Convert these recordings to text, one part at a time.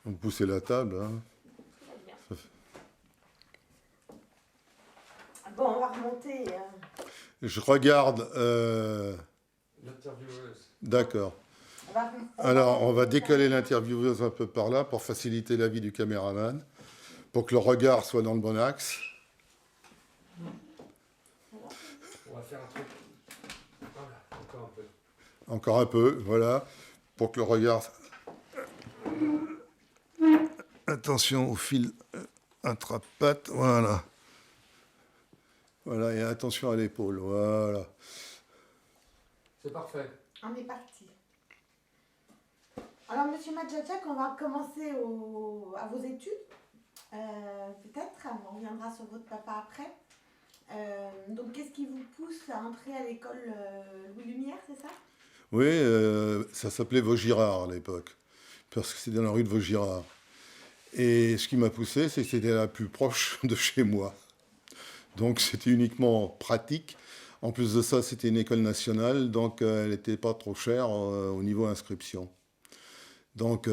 Vous poussez la table. Hein. Très bien. Bon, on va remonter. Je regarde. L'intervieweuse. D'accord. On Alors, on va remonter. décaler l'intervieweuse un peu par là pour faciliter la vie du caméraman, pour que le regard soit dans le bon axe. On va faire un truc. Voilà, encore un peu. Encore un peu, voilà, pour que le regard... Attention au fil intrapatte, voilà. Voilà, et attention à l'épaule, voilà. C'est parfait. On est parti. Alors, Monsieur Madjadjak, on va commencer à vos études. Peut-être, on reviendra sur votre papa après. Donc, qu'est-ce qui vous pousse à entrer à l'école Louis Lumière, c'est ça? Oui, ça s'appelait Vaugirard à l'époque, parce que c'était dans la rue de Vaugirard. Et ce qui m'a poussé, c'est que c'était la plus proche de chez moi. Donc c'était uniquement pratique. En plus de ça, c'était une école nationale, donc elle n'était pas trop chère au niveau inscription. Donc,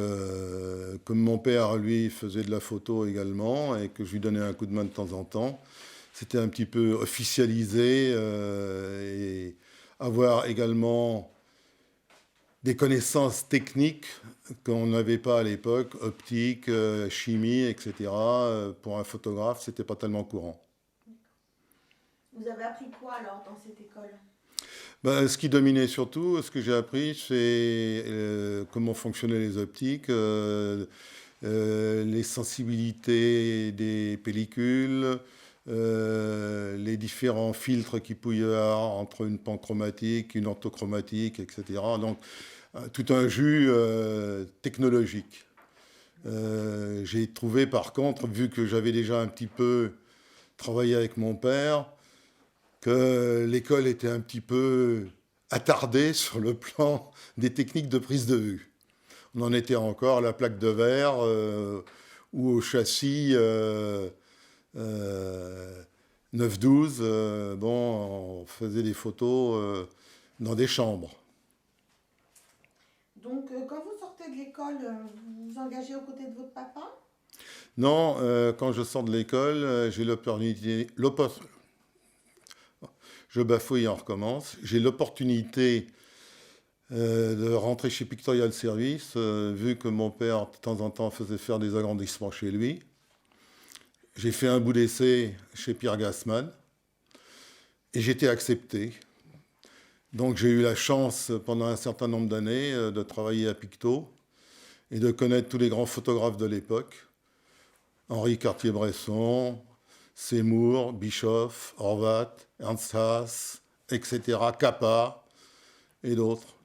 comme mon père, lui, faisait de la photo également, et que je lui donnais un coup de main de temps en temps, c'était un petit peu officialisé, et avoir également des connaissances techniques qu'on n'avait pas à l'époque, optique, chimie, etc. Pour un photographe, c'était pas tellement courant. Vous avez appris quoi alors dans cette école? Ben, ce qui dominait surtout, ce que j'ai appris, c'est comment fonctionnaient les optiques, les sensibilités des pellicules, les différents filtres qu'il pouvait y avoir entre une panchromatique, une orthochromatique, etc. Donc, tout un jus technologique. J'ai trouvé par contre, vu que j'avais déjà un petit peu travaillé avec mon père, que l'école était un petit peu attardée sur le plan des techniques de prise de vue. On en était encore à la plaque de verre ou au châssis 9-12. Bon, on faisait des photos dans des chambres. Donc, quand vous sortez de l'école, vous vous engagez aux côtés de votre papa? Non, quand je sors de l'école, j'ai l'opportunité... Je bafouille et on recommence. J'ai l'opportunité de rentrer chez Pictorial Service, vu que mon père, de temps en temps, faisait faire des agrandissements chez lui. J'ai fait un bout d'essai chez Pierre Gassman et j'étais accepté. Donc j'ai eu la chance, pendant un certain nombre d'années, de travailler à Picto et de connaître tous les grands photographes de l'époque. Henri Cartier-Bresson, Seymour, Bischoff, Horvat, Ernst Haas, etc., Capa et d'autres.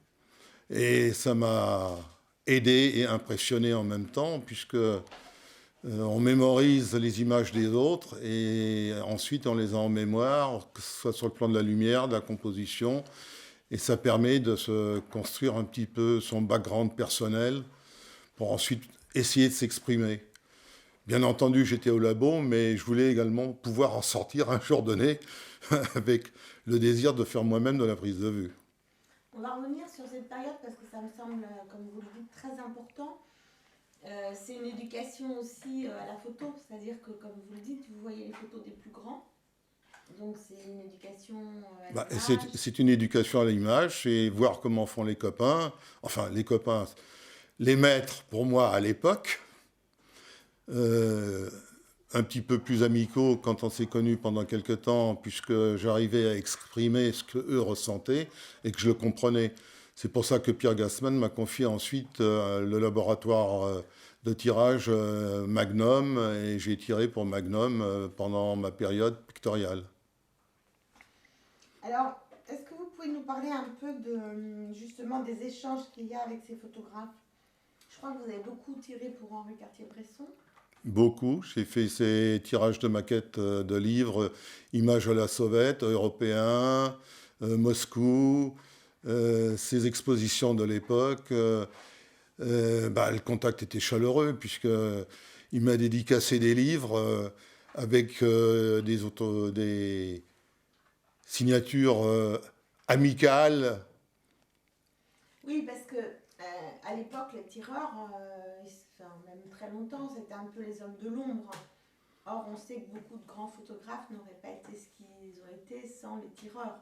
Et ça m'a aidé et impressionné en même temps, puisque on mémorise les images des autres et ensuite on les a en mémoire, que ce soit sur le plan de la lumière, de la composition, et ça permet de se construire un petit peu son background personnel pour ensuite essayer de s'exprimer. Bien entendu, j'étais au labo, mais je voulais également pouvoir en sortir un jour donné avec le désir de faire moi-même de la prise de vue. On va revenir sur cette période parce que ça me semble, comme vous le dites, très important. C'est une éducation aussi à la photo, c'est-à-dire que, comme vous le dites, vous voyez les photos des plus grands. Donc c'est une éducation à l'image. C'est une éducation à l'image, c'est voir comment font les copains, enfin les copains, les maîtres pour moi à l'époque, un petit peu plus amicaux quand on s'est connus pendant quelque temps, puisque j'arrivais à exprimer ce qu'eux ressentaient et que je le comprenais. C'est pour ça que Pierre Gassman m'a confié ensuite le laboratoire de tirage Magnum, et j'ai tiré pour Magnum pendant ma période pictoriale. Alors, est-ce que vous pouvez nous parler un peu justement des échanges qu'il y a avec ces photographes? Je crois que vous avez beaucoup tiré pour Henri Cartier-Bresson. Beaucoup. J'ai fait ces tirages de maquettes de livres, Images à la Sauvette, européens, Moscou, ces expositions de l'époque. Le contact était chaleureux, puisqu'il m'a dédicacé des livres avec des signatures amicales. Oui, parce que À l'époque, les tireurs, même très longtemps, c'était un peu les hommes de l'ombre. Or, on sait que beaucoup de grands photographes n'auraient pas été ce qu'ils ont été sans les tireurs.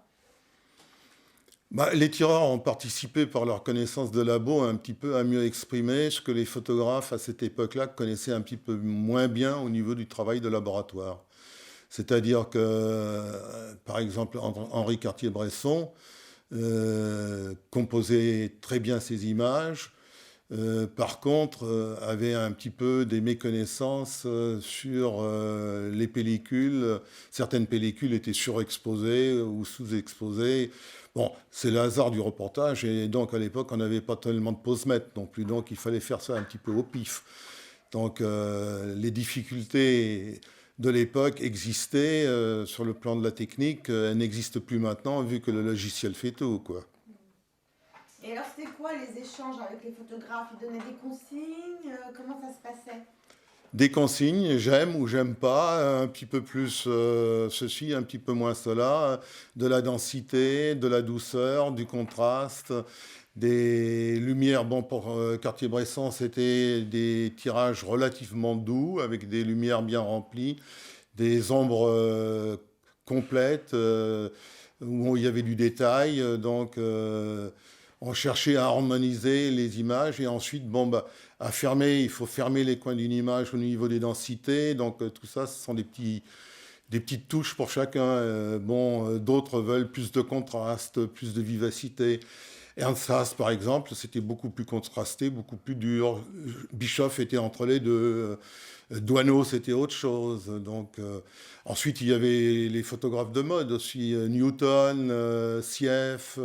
Bah, les tireurs ont participé par leur connaissance de labo un petit peu à mieux exprimer ce que les photographes à cette époque-là connaissaient un petit peu moins bien au niveau du travail de laboratoire. C'est-à-dire que, par exemple, Henri Cartier-Bresson composait très bien ses images. Par contre, avait un petit peu des méconnaissances sur les pellicules. Certaines pellicules étaient surexposées ou sous-exposées. Bon, c'est le hasard du reportage, et donc à l'époque, on n'avait pas tellement de posemètres non plus, donc il fallait faire ça un petit peu au pif. Donc les difficultés de l'époque existaient sur le plan de la technique, elles n'existent plus maintenant vu que le logiciel fait tout, quoi. Et alors, c'était quoi les échanges avec les photographes? Ils donnaient des consignes? Comment ça se passait? Des consignes, j'aime ou j'aime pas, un petit peu plus ceci, un petit peu moins cela, de la densité, de la douceur, du contraste, des lumières. Bon, pour Cartier-Bresson, c'était des tirages relativement doux, avec des lumières bien remplies, des ombres complètes, où il y avait du détail, donc on cherchait à harmoniser les images, et ensuite, bon, bah, il faut fermer les coins d'une image au niveau des densités. Donc tout ça, ce sont des petites touches pour chacun. D'autres veulent plus de contraste, plus de vivacité. Ernst Haas, par exemple, c'était beaucoup plus contrasté, beaucoup plus dur. Bischoff était entre les deux. Doisneau, c'était autre chose. Donc, ensuite, il y avait les photographes de mode aussi. Newton, Sieff.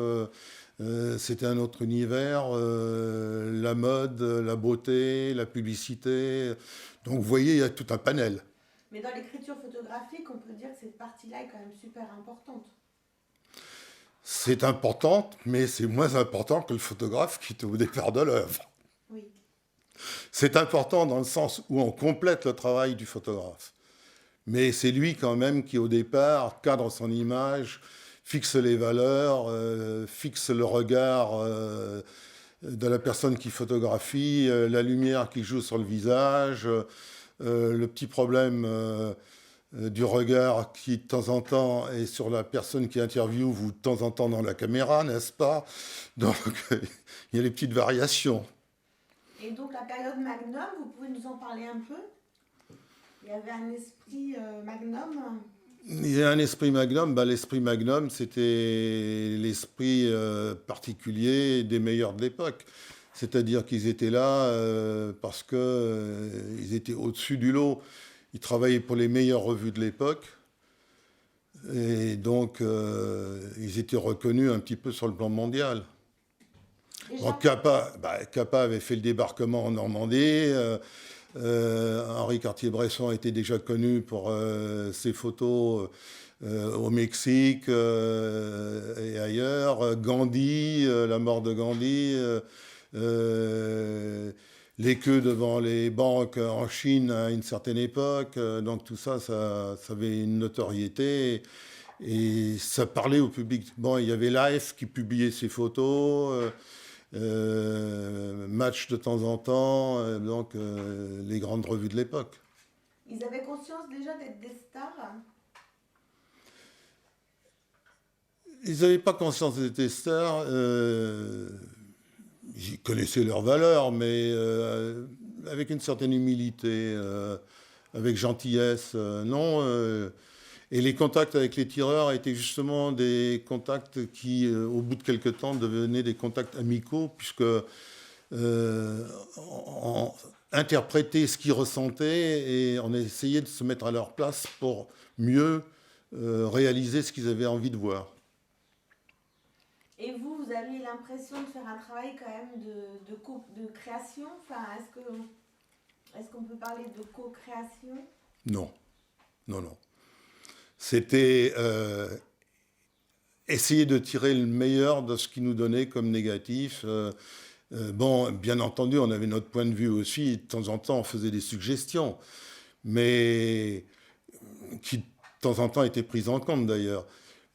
C'était un autre univers, la mode, la beauté, la publicité. Donc vous voyez, il y a tout un panel. Mais dans l'écriture photographique, on peut dire que cette partie-là est quand même super importante. C'est important, mais c'est moins important que le photographe qui était au départ de l'œuvre. Oui. C'est important dans le sens où on complète le travail du photographe. Mais c'est lui quand même qui, au départ, cadre son image, fixe les valeurs, fixe le regard de la personne qui photographie, la lumière qui joue sur le visage, le petit problème du regard qui, de temps en temps, est sur la personne qui interviewe ou de temps en temps dans la caméra, n'est-ce pas? Donc, il y a les petites variations. Et donc, la période Magnum, vous pouvez nous en parler un peu? Il y avait un esprit Magnum. Il y a un esprit Magnum. L'esprit Magnum, c'était l'esprit particulier des meilleurs de l'époque. C'est-à-dire qu'ils étaient là parce qu'ils étaient au-dessus du lot. Ils travaillaient pour les meilleures revues de l'époque. Et donc, ils étaient reconnus un petit peu sur le plan mondial. Donc, Capa avait fait le débarquement en Normandie. Henri Cartier-Bresson était déjà connu pour ses photos au Mexique et ailleurs. Gandhi, la mort de Gandhi, les queues devant les banques en Chine à une certaine époque. Donc tout ça, ça avait une notoriété et ça parlait au public. Bon, il y avait Life qui publiait ses photos. Match de temps en temps, les grandes revues de l'époque. Ils avaient conscience déjà d'être des stars? Ils n'avaient pas conscience d'être des stars. Ils connaissaient leurs valeurs, mais avec une certaine humilité, avec gentillesse. Non. Et les contacts avec les tireurs étaient justement des contacts qui, au bout de quelques temps, devenaient des contacts amicaux, puisque on interprétait ce qu'ils ressentaient et on essayait de se mettre à leur place pour mieux réaliser ce qu'ils avaient envie de voir. Et vous avez l'impression de faire un travail quand même de création? Enfin, est-ce qu'on peut parler de co-création? Non. C'était essayer de tirer le meilleur de ce qu'ils nous donnaient comme négatif. Bien entendu, on avait notre point de vue aussi. De temps en temps, on faisait des suggestions, mais qui, de temps en temps, étaient prises en compte d'ailleurs.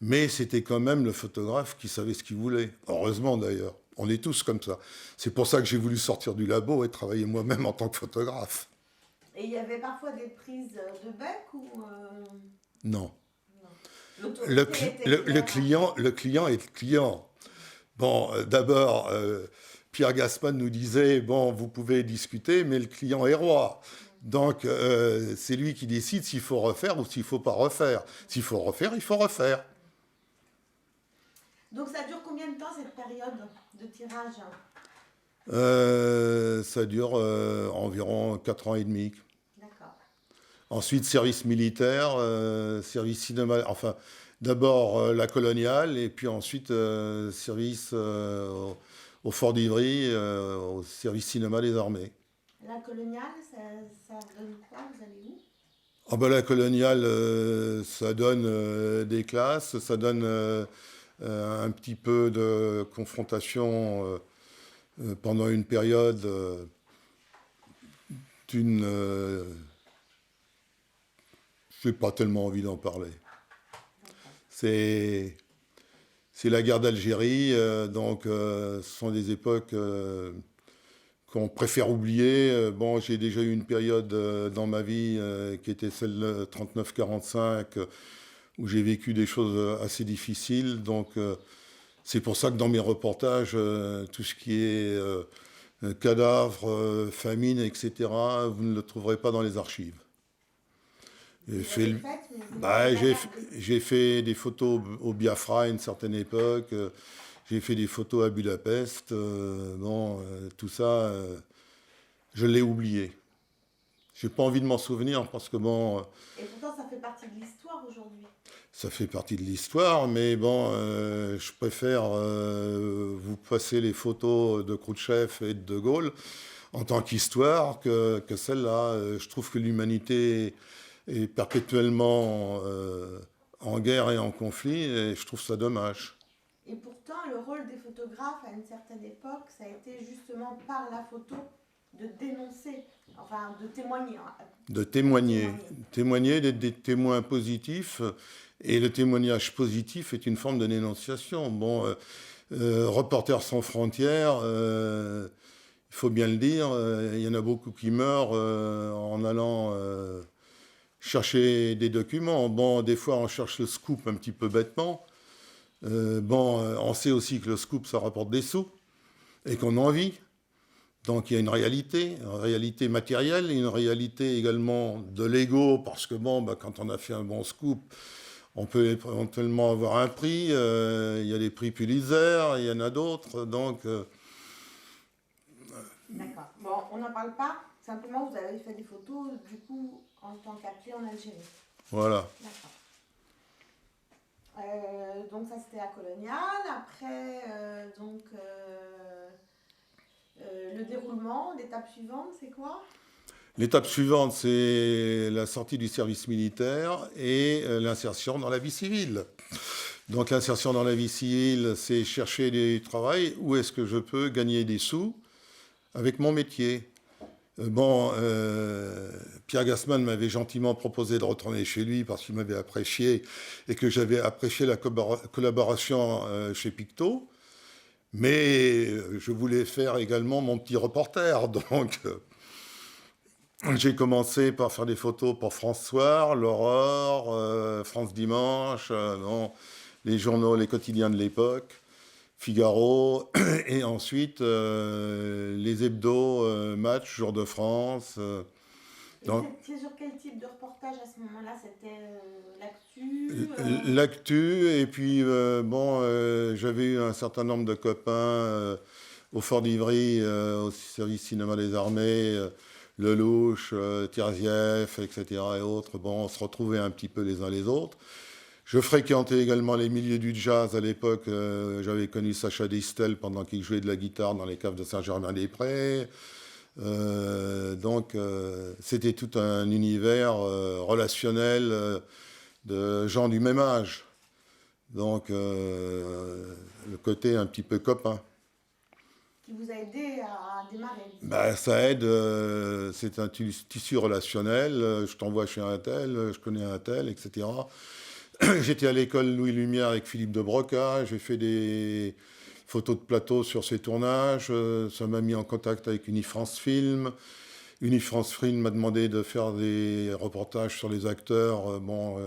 Mais c'était quand même le photographe qui savait ce qu'il voulait. Heureusement d'ailleurs. On est tous comme ça. C'est pour ça que j'ai voulu sortir du labo et travailler moi-même en tant que photographe. Et il y avait parfois des prises de bec ou Non. non. Le client est le client. Bon, d'abord, Pierre Gassman nous disait, bon, vous pouvez discuter, mais le client est roi. Donc, c'est lui qui décide s'il faut refaire ou s'il ne faut pas refaire. S'il faut refaire, il faut refaire. Donc ça dure combien de temps cette période de tirage? Ça dure environ 4 ans et demi. D'accord. Ensuite, service militaire, service cinéma, enfin, d'abord la coloniale, et puis ensuite service au Fort d'Ivry, au service cinéma des armées. La coloniale, ça donne quoi? Vous allez où? Ah ben, la coloniale, ça donne des classes, ça donne un petit peu de confrontation pendant une période d'une... j'ai pas tellement envie d'en parler. C'est la guerre d'Algérie, donc ce sont des époques qu'on préfère oublier. Bon, j'ai déjà eu une période dans ma vie qui était celle de 39-45, où j'ai vécu des choses assez difficiles. Donc c'est pour ça que dans mes reportages, tout ce qui est cadavres, famine, etc., vous ne le trouverez pas dans les archives. J'ai fait des photos au Biafra à une certaine époque. J'ai fait des photos à Budapest. Tout ça, je l'ai oublié. J'ai pas envie de m'en souvenir parce que bon. Et pourtant, ça fait partie de l'histoire aujourd'hui. Ça fait partie de l'histoire, mais bon, je préfère vous passer les photos de Khrouchtchev et de Gaulle en tant qu'histoire que celle-là. Je trouve que l'humanité est perpétuellement en guerre et en conflit, et je trouve ça dommage. Et pourtant, le rôle des photographes à une certaine époque, ça a été justement par la photo de dénoncer, enfin de témoigner. De témoigner, d'être des témoins positifs. Et le témoignage positif est une forme de dénonciation. Bon, Reporters sans frontières, il faut bien le dire, il y en a beaucoup qui meurent en allant chercher des documents. Bon, des fois, on cherche le scoop un petit peu bêtement. On sait aussi que le scoop, ça rapporte des sous et qu'on en vit. Donc il y a une réalité matérielle, et une réalité également de l'ego, parce que quand on a fait un bon scoop, on peut éventuellement avoir un prix. Il y a des prix Pulitzer, il y en a d'autres. Donc, D'accord. Bon, on n'en parle pas. Simplement, vous avez fait des photos, du coup, en tant qu'appelé en Algérie. Voilà. D'accord. Donc ça, c'était la coloniale. Après, le déroulement, l'étape suivante, c'est quoi? L'étape suivante, c'est la sortie du service militaire et l'insertion dans la vie civile. Donc l'insertion dans la vie civile, c'est chercher du travail. Où est-ce que je peux gagner des sous avec mon métier? Pierre Gassman m'avait gentiment proposé de retourner chez lui parce qu'il m'avait apprécié et que j'avais apprécié la collaboration chez Picto. Mais je voulais faire également mon petit reporter. Donc j'ai commencé par faire des photos pour France Soir, l'Aurore, France Dimanche, les journaux, les quotidiens de l'époque. Figaro, et ensuite les hebdos, Match, Jour de France. C'est sur quel type de reportage à ce moment-là? C'était l'actu L'actu, et puis j'avais eu un certain nombre de copains au Fort d'Ivry, au service cinéma des armées, Lelouch, Tirzieff, etc. et autres. Bon, on se retrouvait un petit peu les uns les autres. Je fréquentais également les milieux du jazz à l'époque. J'avais connu Sacha Distel pendant qu'il jouait de la guitare dans les caves de Saint-Germain-des-Prés. C'était tout un univers relationnel de gens du même âge. Donc, le côté un petit peu copain. Qui vous a aidé à démarrer? Ça aide, c'est un tissu relationnel. Je t'envoie chez un tel, je connais un tel, etc. J'étais à l'école Louis Lumière avec Philippe de Broca. J'ai fait des photos de plateau sur ces tournages. Ça m'a mis en contact avec Unifrance Film. Unifrance Film m'a demandé de faire des reportages sur les acteurs.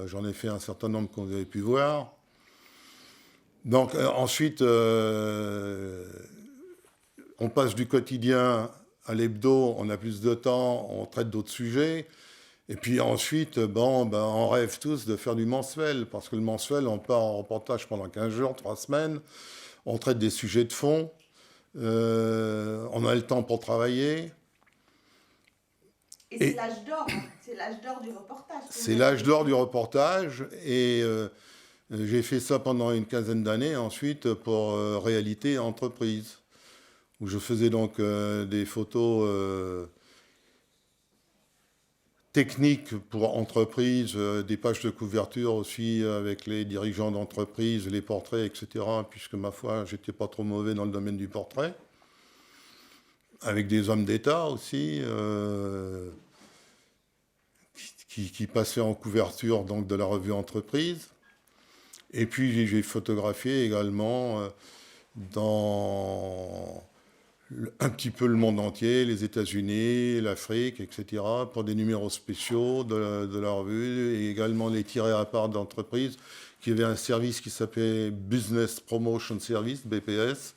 J'en ai fait un certain nombre que vous avez pu voir. Donc ensuite, on passe du quotidien à l'hebdo, on a plus de temps, on traite d'autres sujets. Et puis ensuite, on rêve tous de faire du mensuel, parce que le mensuel, on part en reportage pendant 15 jours, 3 semaines, on traite des sujets de fond, on a le temps pour travailler. Et c'est l'âge d'or, hein. C'est l'âge d'or du reportage. C'est l'âge d'or du reportage, et j'ai fait ça pendant une quinzaine d'années, ensuite pour Réalité Entreprise, où je faisais donc des photos techniques pour entreprises, des pages de couverture aussi avec les dirigeants d'entreprise, les portraits, etc., puisque ma foi, j'étais pas trop mauvais dans le domaine du portrait, avec des hommes d'État aussi, qui passaient en couverture donc, de la revue Entreprise. Et puis j'ai photographié également dans un petit peu le monde entier, les États-Unis, l'Afrique, etc., pour des numéros spéciaux de la revue, et également les tirés à part d'entreprises, qui avaient un service qui s'appelait Business Promotion Service, BPS,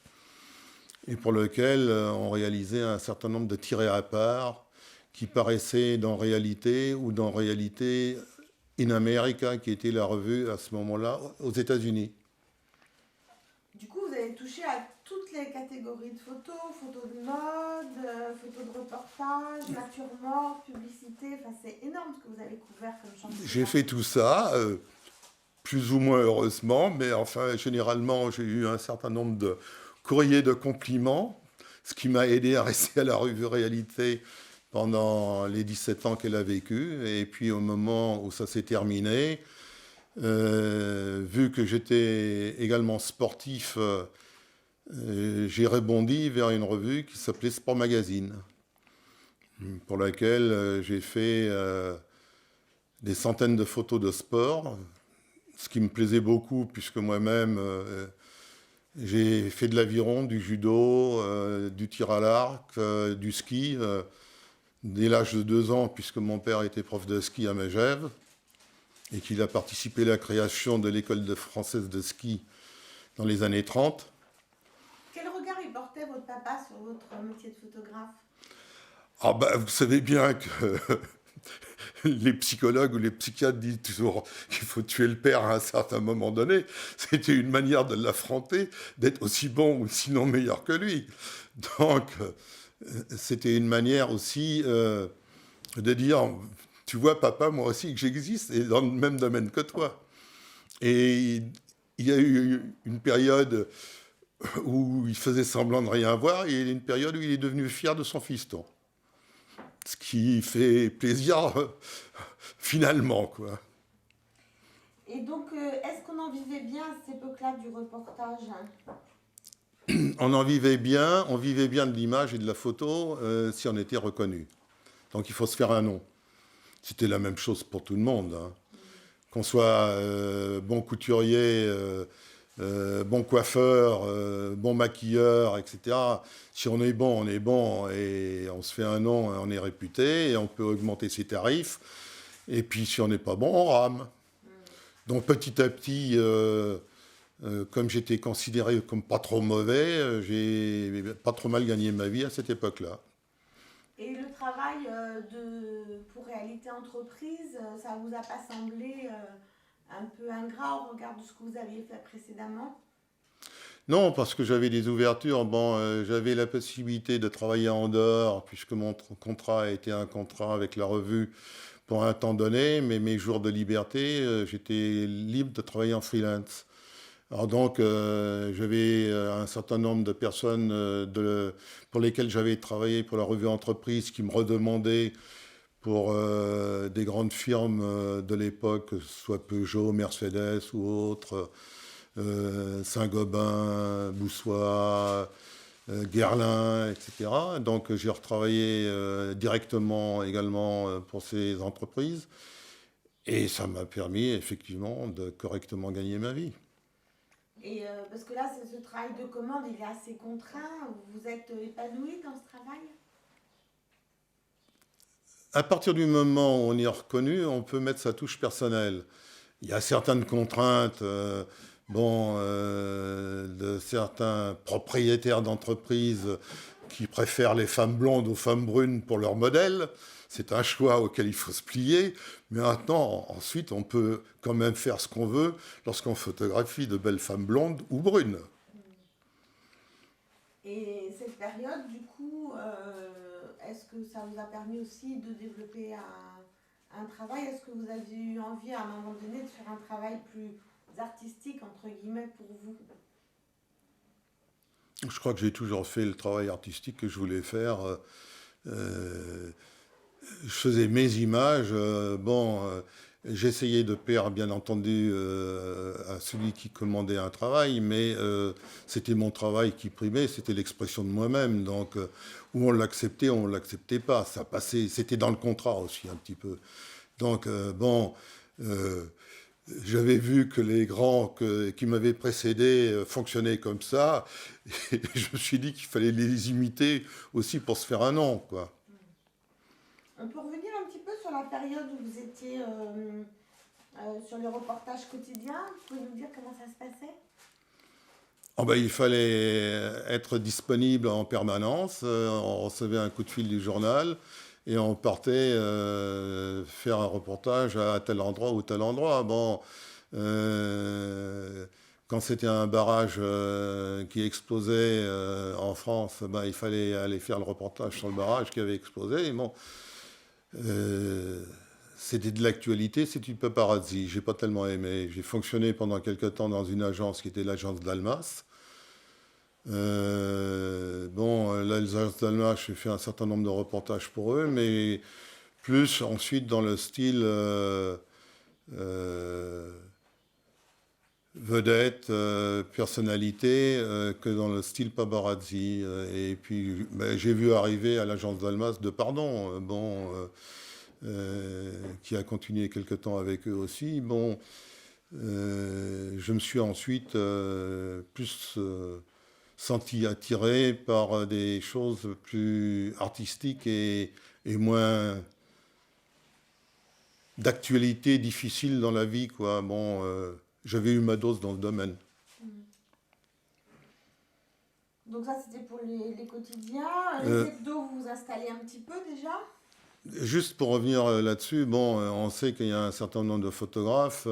et pour lequel on réalisait un certain nombre de tirés à part qui paraissaient dans Réalité ou dans Réalité in America, qui était la revue à ce moment-là aux États-Unis. Du coup, vous avez touché à toutes les catégories de photos, photos de mode, photos de reportage, nature morte, publicité. Enfin, c'est énorme ce que vous avez couvert comme champ. J'ai fait tout ça, plus ou moins heureusement, mais enfin, généralement, j'ai eu un certain nombre de courriers de compliments, ce qui m'a aidé à rester à la revue Réalité pendant les 17 ans qu'elle a vécu. Et puis au moment où ça s'est terminé, vu que j'étais également sportif, j'ai rebondi vers une revue qui s'appelait Sport Magazine, pour laquelle j'ai fait des centaines de photos de sport, ce qui me plaisait beaucoup, puisque moi-même, j'ai fait de l'aviron, du judo, du tir à l'arc, du ski, dès l'âge de 2 ans, puisque mon père était prof de ski à Megève, et qu'il a participé à la création de l'école française de ski dans les années 30. Quel regard il portait votre papa sur votre métier de photographe ? Vous savez bien que les psychologues ou les psychiatres disent toujours qu'il faut tuer le père à un certain moment donné. C'était une manière de l'affronter, d'être aussi bon ou sinon meilleur que lui. Donc, c'était une manière aussi de dire, tu vois papa, moi aussi que j'existe, et dans le même domaine que toi. Et il y a eu une période où il faisait semblant de rien voir, et une période où il est devenu fier de son fiston. Ce qui fait plaisir, finalement, quoi. Et donc, est-ce qu'on en vivait bien à cette époque-là du reportage ? On vivait bien de l'image et de la photo si on était reconnu. Donc il faut se faire un nom. C'était la même chose pour tout le monde, hein. Qu'on soit bon couturier, bon coiffeur, bon maquilleur, etc. Si on est bon, et on se fait un nom, on est réputé, et on peut augmenter ses tarifs. Et puis si on n'est pas bon, on rame. Donc petit à petit, comme j'étais considéré comme pas trop mauvais, j'ai pas trop mal gagné ma vie à cette époque-là. Et le travail pour Réalité Entreprise, ça vous a pas semblé un peu ingrat au regard de ce que vous aviez fait précédemment ? Non, parce que j'avais des ouvertures. J'avais la possibilité de travailler en dehors, puisque mon contrat était un contrat avec la revue pour un temps donné, mais mes jours de liberté, j'étais libre de travailler en freelance. Alors donc, j'avais un certain nombre de personnes pour lesquelles j'avais travaillé pour la revue Entreprise qui me redemandaient pour des grandes firmes de l'époque, que ce soit Peugeot, Mercedes ou autres, Saint-Gobain, Boussois, Guerlain, etc. Donc j'ai retravaillé directement également pour ces entreprises et ça m'a permis effectivement de correctement gagner ma vie. Et parce que là, ce travail de commande, il est assez contraint. Vous êtes épanoui dans ce travail? À partir du moment où on est reconnu, on peut mettre sa touche personnelle. Il y a certaines contraintes de certains propriétaires d'entreprises qui préfèrent les femmes blondes aux femmes brunes pour leur modèle. C'est un choix auquel il faut se plier. Mais maintenant, ensuite, on peut quand même faire ce qu'on veut lorsqu'on photographie de belles femmes blondes ou brunes. Et cette période, du coup, est-ce que ça vous a permis aussi de développer un travail? Est-ce que vous avez eu envie à un moment donné de faire un travail plus artistique, entre guillemets, pour vous? Je crois que j'ai toujours fait le travail artistique que je voulais faire. Je faisais mes images. J'essayais de plaire, bien entendu, à celui qui commandait un travail, mais c'était mon travail qui primait, c'était l'expression de moi-même. Donc, ou on l'acceptait, ou on ne l'acceptait pas. Ça passait, c'était dans le contrat aussi, un petit peu. Donc, j'avais vu que les grands qui m'avaient précédé fonctionnaient comme ça, et je me suis dit qu'il fallait les imiter aussi pour se faire un nom, quoi. On peut revenir un petit peu sur la période où vous étiez sur les reportages quotidiens. Vous pouvez nous dire comment ça se passait? Il fallait être disponible en permanence. On recevait un coup de fil du journal et on partait faire un reportage à tel endroit ou tel endroit. Quand c'était un barrage qui explosait en France, il fallait aller faire le reportage sur le barrage qui avait explosé. C'était de l'actualité, c'est du paparazzi. J'ai pas tellement aimé. J'ai fonctionné pendant quelque temps dans une agence qui était l'agence d'Almas. L'agence d'Almas, j'ai fait un certain nombre de reportages pour eux, mais plus ensuite dans le style vedette, personnalité, que dans le style paparazzi. Et puis, j'ai vu arriver à l'agence d'Almas de Pardon, qui a continué quelque temps avec eux aussi. Je me suis ensuite plus senti attiré par des choses plus artistiques et moins d'actualité difficile dans la vie, quoi. J'avais eu ma dose dans le domaine. Donc ça, c'était pour les quotidiens. Les hebdos, vous vous installez un petit peu déjà? Juste pour revenir là-dessus, on sait qu'il y a un certain nombre de photographes.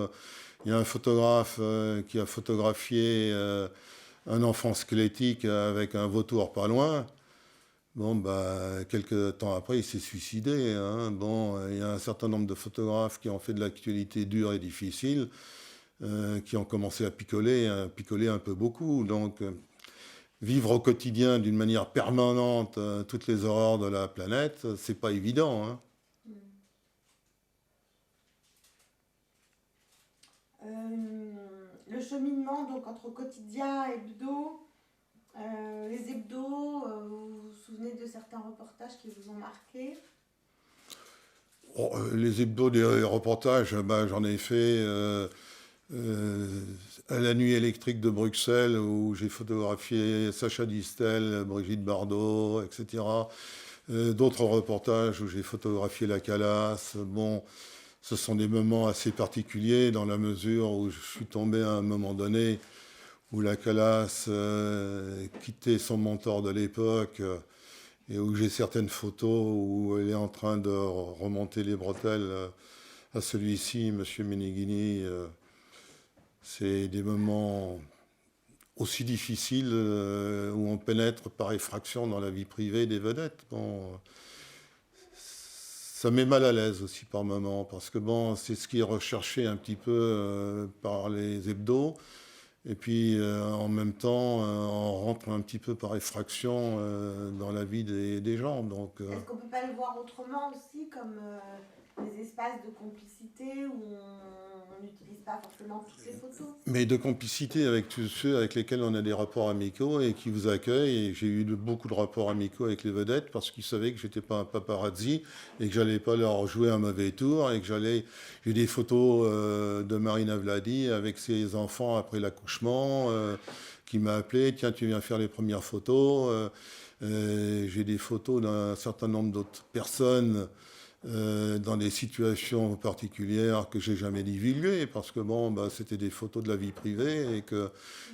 Il y a un photographe qui a photographié un enfant squelettique avec un vautour pas loin. Quelques temps après, il s'est suicidé. Il y a un certain nombre de photographes qui ont fait de l'actualité dure et difficile, qui ont commencé à picoler un peu beaucoup. Donc, vivre au quotidien d'une manière permanente toutes les horreurs de la planète, c'est pas évident. Hein. Le cheminement donc entre quotidien et hebdo, les hebdos, vous vous souvenez de certains reportages qui vous ont marqué? Les hebdos des reportages, j'en ai fait à la nuit électrique de Bruxelles où j'ai photographié Sacha Distel, Brigitte Bardot, etc. D'autres reportages où j'ai photographié la Calas. Ce sont des moments assez particuliers dans la mesure où je suis tombé à un moment donné où la Calas quittait son mentor de l'époque et où j'ai certaines photos où elle est en train de remonter les bretelles à celui-ci, M. Meneghini. C'est des moments aussi difficiles où on pénètre par effraction dans la vie privée des vedettes. Ça met mal à l'aise aussi par moments, parce que c'est ce qui est recherché un petit peu par les hebdos. Et puis en même temps, on rentre un petit peu par effraction dans la vie des gens. Est-ce qu'on ne peut pas le voir autrement aussi, comme des espaces de complicité où on n'utilise pas forcément toutes les photos. Mais de complicité avec tous ceux avec lesquels on a des rapports amicaux et qui vous accueillent. Et j'ai eu beaucoup de rapports amicaux avec les vedettes parce qu'ils savaient que j'étais pas un paparazzi et que j'allais pas leur jouer un mauvais tour et que j'allais. J'ai des photos de Marina Vladi avec ses enfants après l'accouchement qui m'a appelé. Tiens, tu viens faire les premières photos. J'ai des photos d'un certain nombre d'autres personnes dans des situations particulières que j'ai jamais divulguées parce que bon, bah, c'était des photos de la vie privée et que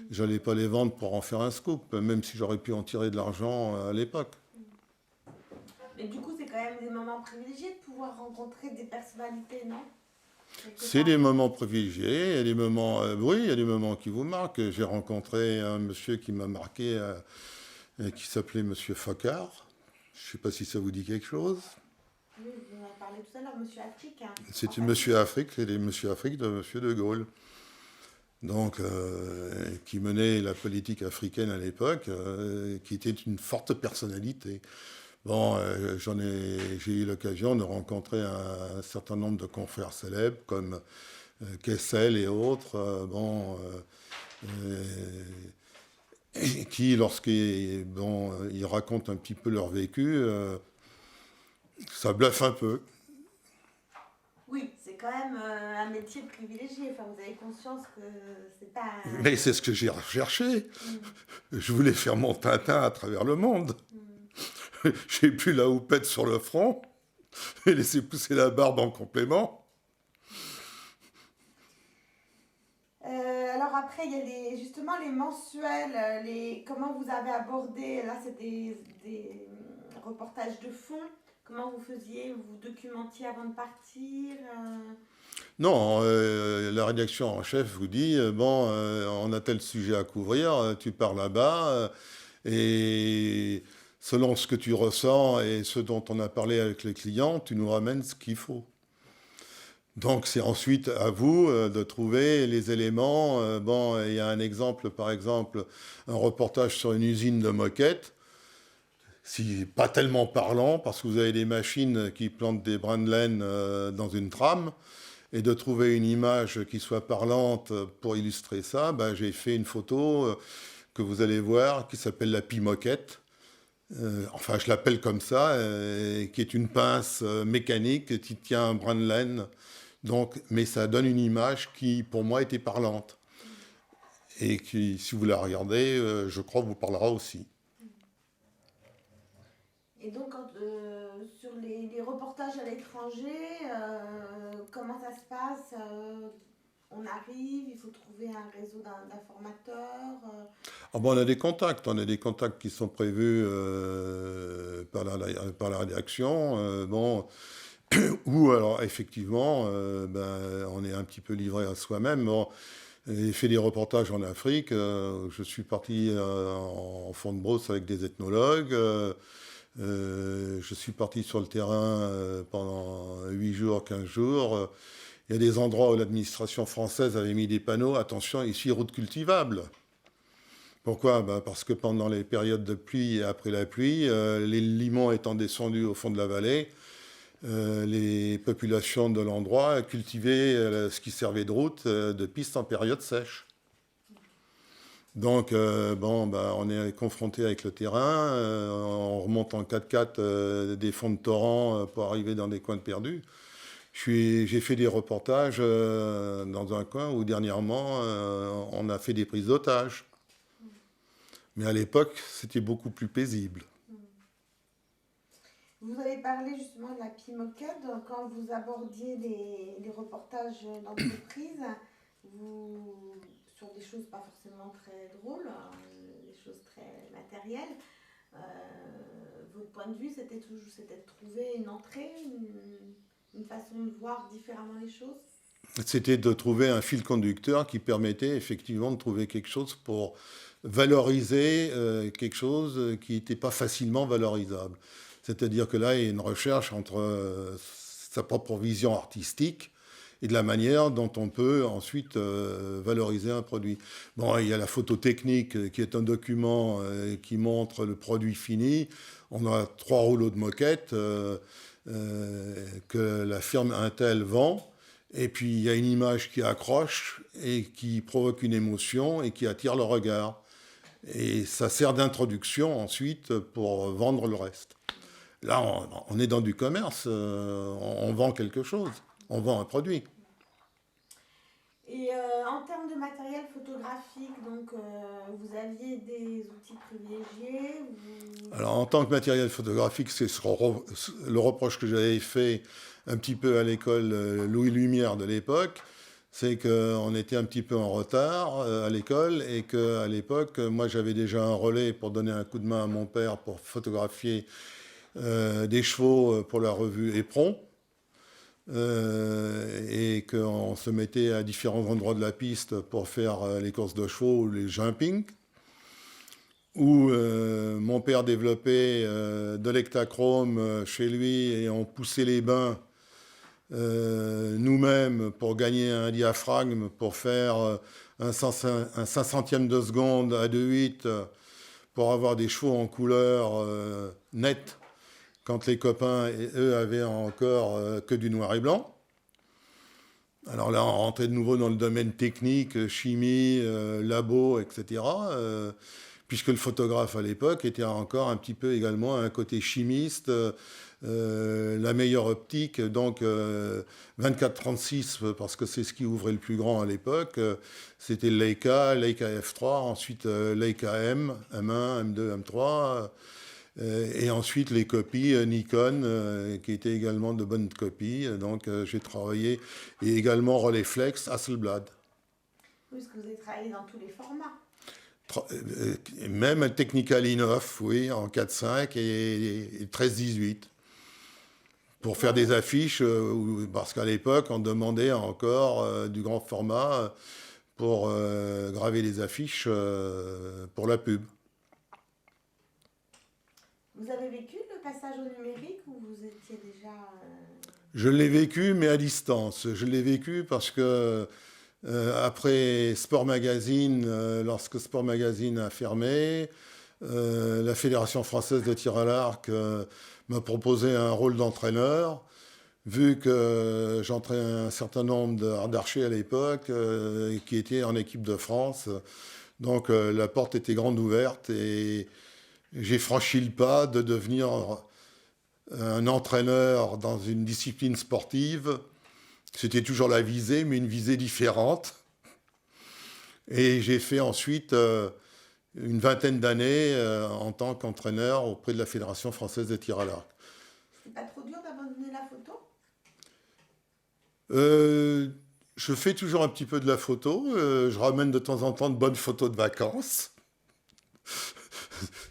j'allais pas les vendre pour en faire un scoop, même si j'aurais pu en tirer de l'argent à l'époque. Mais du coup, c'est quand même des moments privilégiés de pouvoir rencontrer des personnalités, non? C'est des moments privilégiés, il y a des moments, oui, il y a des moments qui vous marquent. J'ai rencontré un monsieur qui m'a marqué, qui s'appelait Monsieur Facard. Je ne sais pas si ça vous dit quelque chose. Oui, vous en avez parlé tout à l'heure, Monsieur Afrique. Hein. C'était Monsieur Afrique, c'est Monsieur Afrique de Monsieur de Gaulle. Donc, qui menait la politique africaine à l'époque, qui était une forte personnalité. Bon, j'ai eu l'occasion de rencontrer un certain nombre de confrères célèbres comme Kessel et autres, qui, lorsqu'ils ils racontent un petit peu leur vécu, ça bluffe un peu. Oui, c'est quand même un métier privilégié. Enfin, vous avez conscience que c'est pas. Mais c'est ce que j'ai recherché. Je voulais faire mon Tintin à travers le monde. J'ai plus la houppette sur le front et laissé pousser la barbe en complément. Alors après, il y a justement les mensuels, comment vous avez abordé, là c'est des reportages de fond, comment vous faisiez, vous documentiez avant de partir Non, la rédaction en chef vous dit, on a tel sujet à couvrir, tu pars là-bas, et selon ce que tu ressens et ce dont on a parlé avec les clients, tu nous ramènes ce qu'il faut. Donc c'est ensuite à vous de trouver les éléments. Il y a un exemple, par exemple, un reportage sur une usine de moquettes. Pas tellement parlant, parce que vous avez des machines qui plantent des brins de laine dans une trame. Et de trouver une image qui soit parlante pour illustrer ça, j'ai fait une photo que vous allez voir qui s'appelle la pie-moquette. Je l'appelle comme ça, qui est une pince mécanique qui tient un brin de laine. Donc, mais ça donne une image qui, pour moi, était parlante. Et qui, si vous la regardez, je crois, vous parlera aussi. Et donc, sur les reportages à l'étranger, comment ça se passe on arrive, il faut trouver un réseau d'informateurs. On a des contacts qui sont prévus par la rédaction. Ou alors, effectivement, on est un petit peu livré à soi-même. Bon, j'ai fait des reportages en Afrique. Je suis parti en fond de brousse avec des ethnologues. Je suis parti sur le terrain pendant 8 jours, 15 jours. Il y a des endroits où l'administration française avait mis des panneaux. Attention, ici, route cultivable. Pourquoi ? Parce que pendant les périodes de pluie et après la pluie, les limons étant descendus au fond de la vallée, les populations de l'endroit cultivaient ce qui servait de route de piste en période sèche. Donc, on est confronté avec le terrain, on remonte en 4x4 des fonds de torrent pour arriver dans des coins perdus. J'ai fait des reportages dans un coin où dernièrement, on a fait des prises d'otages. Mais à l'époque, c'était beaucoup plus paisible. Vous avez parlé justement de la pie-moquette. Quand vous abordiez les reportages d'entreprise, sur des choses pas forcément très drôles, des choses très matérielles, votre point de vue, c'était de trouver une entrée, une façon de voir différemment les choses? C'était de trouver un fil conducteur qui permettait effectivement de trouver quelque chose pour valoriser quelque chose qui n'était pas facilement valorisable. C'est-à-dire que là, il y a une recherche entre sa propre vision artistique et de la manière dont on peut ensuite valoriser un produit. Bon, il y a la photo technique qui est un document qui montre le produit fini. On a 3 rouleaux de moquettes. que la firme Intel vend. Et puis il y a une image qui accroche et qui provoque une émotion et qui attire le regard. Et ça sert d'introduction ensuite pour vendre le reste. Là, on est dans du commerce, on vend quelque chose, on vend un produit. Et en termes de matériel photographique, donc vous aviez des outils privilégiés Alors en tant que matériel photographique, c'est le reproche que j'avais fait un petit peu à l'école Louis Lumière de l'époque, c'est qu'on était un petit peu en retard à l'école et qu'à l'époque, moi j'avais déjà un relais pour donner un coup de main à mon père pour photographier des chevaux pour la revue Éperon. Et qu'on se mettait à différents endroits de la piste pour faire les courses de chevaux ou les jumping, où mon père développait de l'hectachrome chez lui et on poussait les bains nous-mêmes pour gagner un diaphragme, pour faire un 500e de seconde à 2,8 pour avoir des chevaux en couleur nette, quand les copains, eux, avaient encore que du noir et blanc. Alors là, on rentrait de nouveau dans le domaine technique, chimie, labo, etc. Puisque le photographe, à l'époque, était encore un petit peu également un côté chimiste, la meilleure optique, donc 24-36, parce que c'est ce qui ouvrait le plus grand à l'époque. C'était Leica, Leica F3, ensuite Leica M, M1, M2, M3... et ensuite, les copies Nikon, qui étaient également de bonnes copies. Donc, j'ai travaillé. Et également Rolleiflex, Hasselblad. Oui, parce que vous avez travaillé dans tous les formats. Même Technical Inoff, oui, en 4.5 et 13-18. Pour faire des affiches, parce qu'à l'époque, on demandait encore du grand format pour graver des affiches pour la pub. Vous avez vécu le passage au numérique ou vous étiez déjà... Je l'ai vécu, mais à distance. Je l'ai vécu parce que après Sport Magazine, lorsque Sport Magazine a fermé, la Fédération française de tir à l'arc m'a proposé un rôle d'entraîneur, vu que j'entrais un certain nombre d'archers à l'époque qui étaient en équipe de France. Donc la porte était grande ouverte et j'ai franchi le pas de devenir un entraîneur dans une discipline sportive. C'était toujours la visée, mais une visée différente. Et j'ai fait ensuite une vingtaine d'années en tant qu'entraîneur auprès de la Fédération française de tir à l'arc. C'est pas trop dur d'abandonner la photo ? Je fais toujours un petit peu de la photo. Je ramène de temps en temps de bonnes photos de vacances.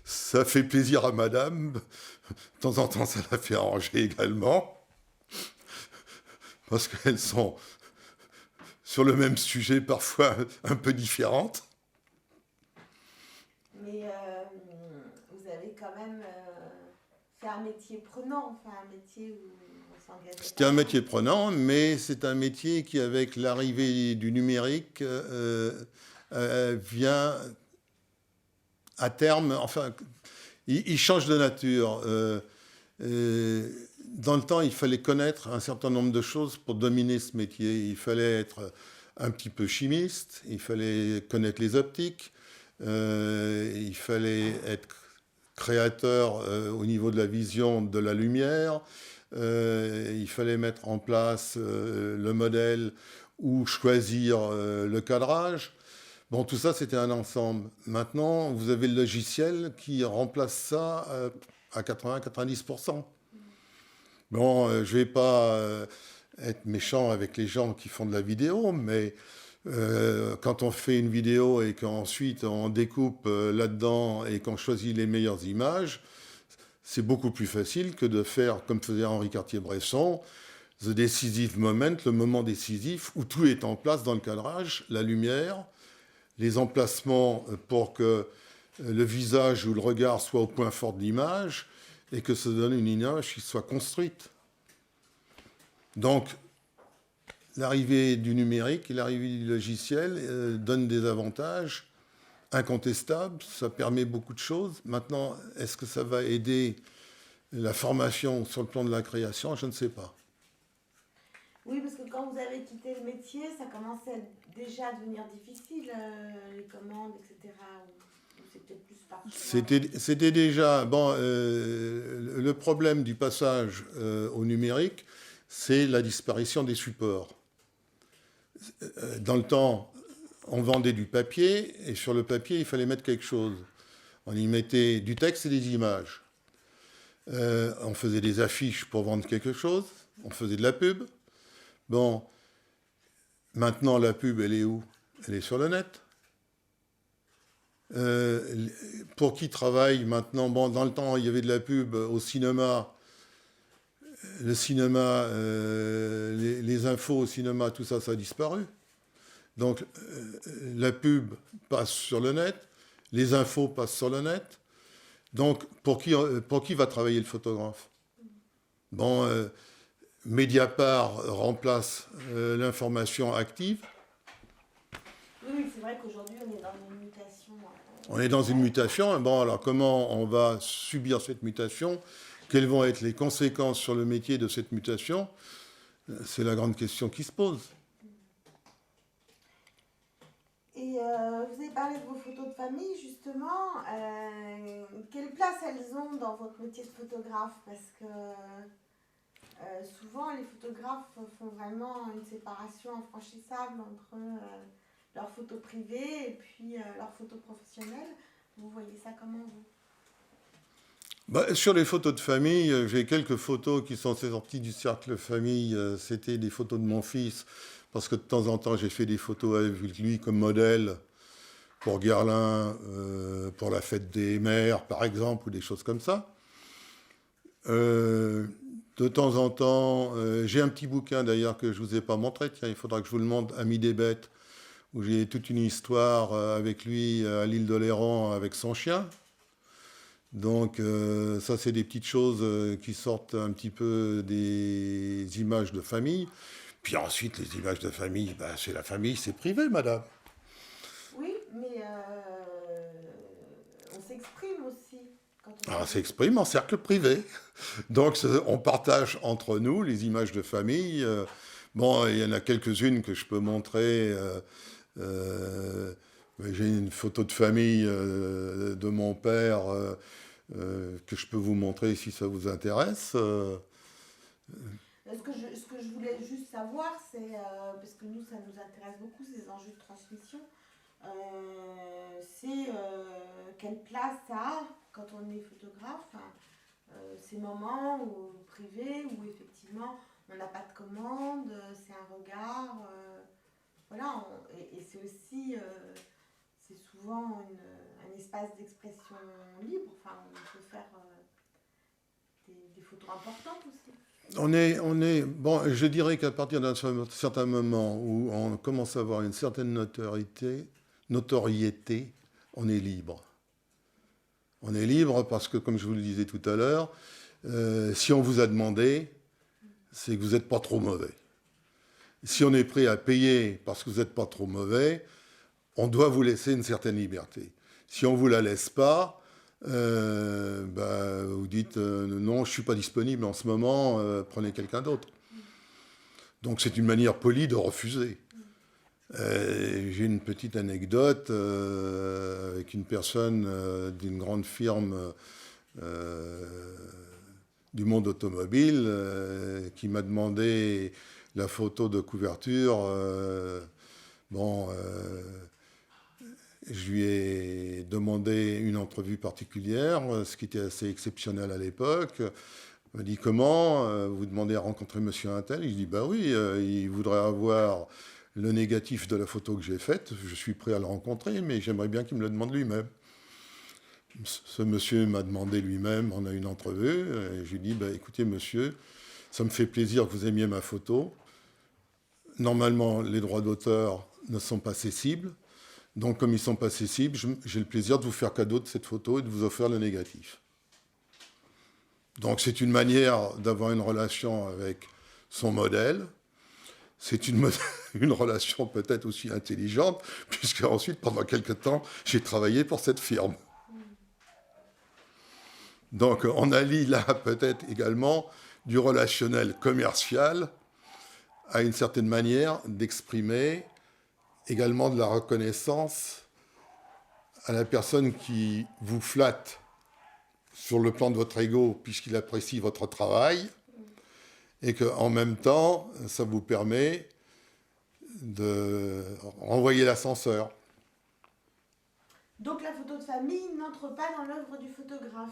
Ça fait plaisir à madame. De temps en temps, ça la fait arranger également. Parce qu'elles sont sur le même sujet, parfois un peu différentes. Mais vous avez quand même fait un métier prenant, enfin un métier où on s'engage. C'était un métier prenant, mais c'est un métier qui, avec l'arrivée du numérique, vient à terme, enfin, il change de nature. Dans le temps, il fallait connaître un certain nombre de choses pour dominer ce métier. Il fallait être un petit peu chimiste, il fallait connaître les optiques, il fallait être créateur au niveau de la vision de la lumière, il fallait mettre en place le modèle ou choisir le cadrage. Bon, tout ça, c'était un ensemble. Maintenant, vous avez le logiciel qui remplace ça à 80-90%. Bon, je ne vais pas être méchant avec les gens qui font de la vidéo, mais quand on fait une vidéo et qu'ensuite on découpe là-dedans et qu'on choisit les meilleures images, c'est beaucoup plus facile que de faire, comme faisait Henri Cartier-Bresson, The Decisive Moment, le moment décisif, où tout est en place dans le cadrage, la lumière, les emplacements pour que le visage ou le regard soit au point fort de l'image et que ça donne une image qui soit construite. Donc, l'arrivée du numérique et l'arrivée du logiciel donnent des avantages incontestables. Ça permet beaucoup de choses. Maintenant, est-ce que ça va aider La formation sur le plan de la création, je ne sais pas. Oui, parce que quand vous avez quitté le métier, ça commençait déjà à devenir difficile, les commandes, etc. Ou c'est peut-être plus par choix. C'était déjà... Bon, le problème du passage au numérique, c'est la disparition des supports. Dans le temps, on vendait du papier, et sur le papier, il fallait mettre quelque chose. On y mettait du texte et des images. On faisait des affiches pour vendre quelque chose, on faisait de la pub. Bon, maintenant, la pub, elle est où? Elle est sur le net. Pour qui travaille maintenant? Bon, dans le temps, il y avait de la pub au cinéma. Le cinéma, les infos au cinéma, tout ça, ça a disparu. Donc, la pub passe sur le net, les infos passent sur le net. Donc, pour qui va travailler le photographe? Bon, Mediapart remplace l'information active. Oui, c'est vrai qu'aujourd'hui, on est dans une mutation. On est dans une mutation. Bon, alors comment on va subir cette mutation? Quelles vont être les conséquences sur le métier de cette mutation? C'est la grande question qui se pose. Et vous avez parlé de vos photos de famille, justement. Quelle place elles ont dans votre métier de photographe? Parce que souvent, les photographes font vraiment une séparation infranchissable entre leurs photos privées et puis leurs photos professionnelles. Vous voyez ça comment, vous? Bah, sur les photos de famille, j'ai quelques photos qui sont sorties du cercle famille. C'était des photos de mon fils, parce que de temps en temps, j'ai fait des photos avec lui comme modèle pour Guerlain, pour la fête des mères, par exemple, ou des choses comme ça. De temps en temps, j'ai un petit bouquin d'ailleurs que je ne vous ai pas montré. Tiens, il faudra que je vous le montre, Ami des bêtes, où j'ai toute une histoire avec lui à l'île d'Oléron avec son chien. Donc ça, c'est des petites choses qui sortent un petit peu des images de famille. Puis ensuite, les images de famille, ben, c'est la famille, c'est privé, madame. Oui, mais on s'exprime aussi. Quand On s'exprime en cercle privé. Donc on partage entre nous les images de famille. Bon, il y en a quelques-unes que je peux montrer. J'ai une photo de famille de mon père que je peux vous montrer si ça vous intéresse. Ce que je voulais juste savoir, c'est, parce que nous, ça nous intéresse beaucoup, ces enjeux de transmission, c'est quelle place ça a quand on est photographe, ces moments privés où effectivement on n'a pas de commande, c'est un regard, voilà, et c'est aussi, c'est souvent un espace d'expression libre, enfin on peut faire des photos importantes aussi. Bon, je dirais qu'à partir d'un certain moment où on commence à avoir une certaine notoriété, on est libre. On est libre parce que, comme je vous le disais tout à l'heure, si on vous a demandé, c'est que vous n'êtes pas trop mauvais. Si on est prêt à payer parce que vous n'êtes pas trop mauvais, on doit vous laisser une certaine liberté. Si on ne vous la laisse pas, vous dites non, je ne suis pas disponible en ce moment, prenez quelqu'un d'autre. Donc c'est une manière polie de refuser. J'ai une petite anecdote avec une personne d'une grande firme du monde automobile qui m'a demandé la photo de couverture. Je lui ai demandé une entrevue particulière, ce qui était assez exceptionnel à l'époque. Il m'a dit, comment vous demandez à rencontrer monsieur Untel? Je dis, bah oui, il voudrait avoir le négatif de la photo que j'ai faite. Je suis prêt à le rencontrer, mais j'aimerais bien qu'il me le demande lui-même. Ce monsieur m'a demandé lui-même, on a eu une entrevue, et je lui ai dit, bah, écoutez monsieur, ça me fait plaisir que vous aimiez ma photo. Normalement, les droits d'auteur ne sont pas cessibles. Donc, comme ils ne sont pas cessibles, j'ai le plaisir de vous faire cadeau de cette photo et de vous offrir le négatif. Donc, c'est une manière d'avoir une relation avec son modèle. C'est une relation peut-être aussi intelligente, puisque ensuite, pendant quelques temps, j'ai travaillé pour cette firme. Donc on allie là peut-être également du relationnel commercial à une certaine manière d'exprimer également de la reconnaissance à la personne qui vous flatte sur le plan de votre ego, puisqu'il apprécie votre travail, et qu'en même temps, ça vous permet de renvoyer l'ascenseur. Donc la photo de famille n'entre pas dans l'œuvre du photographe.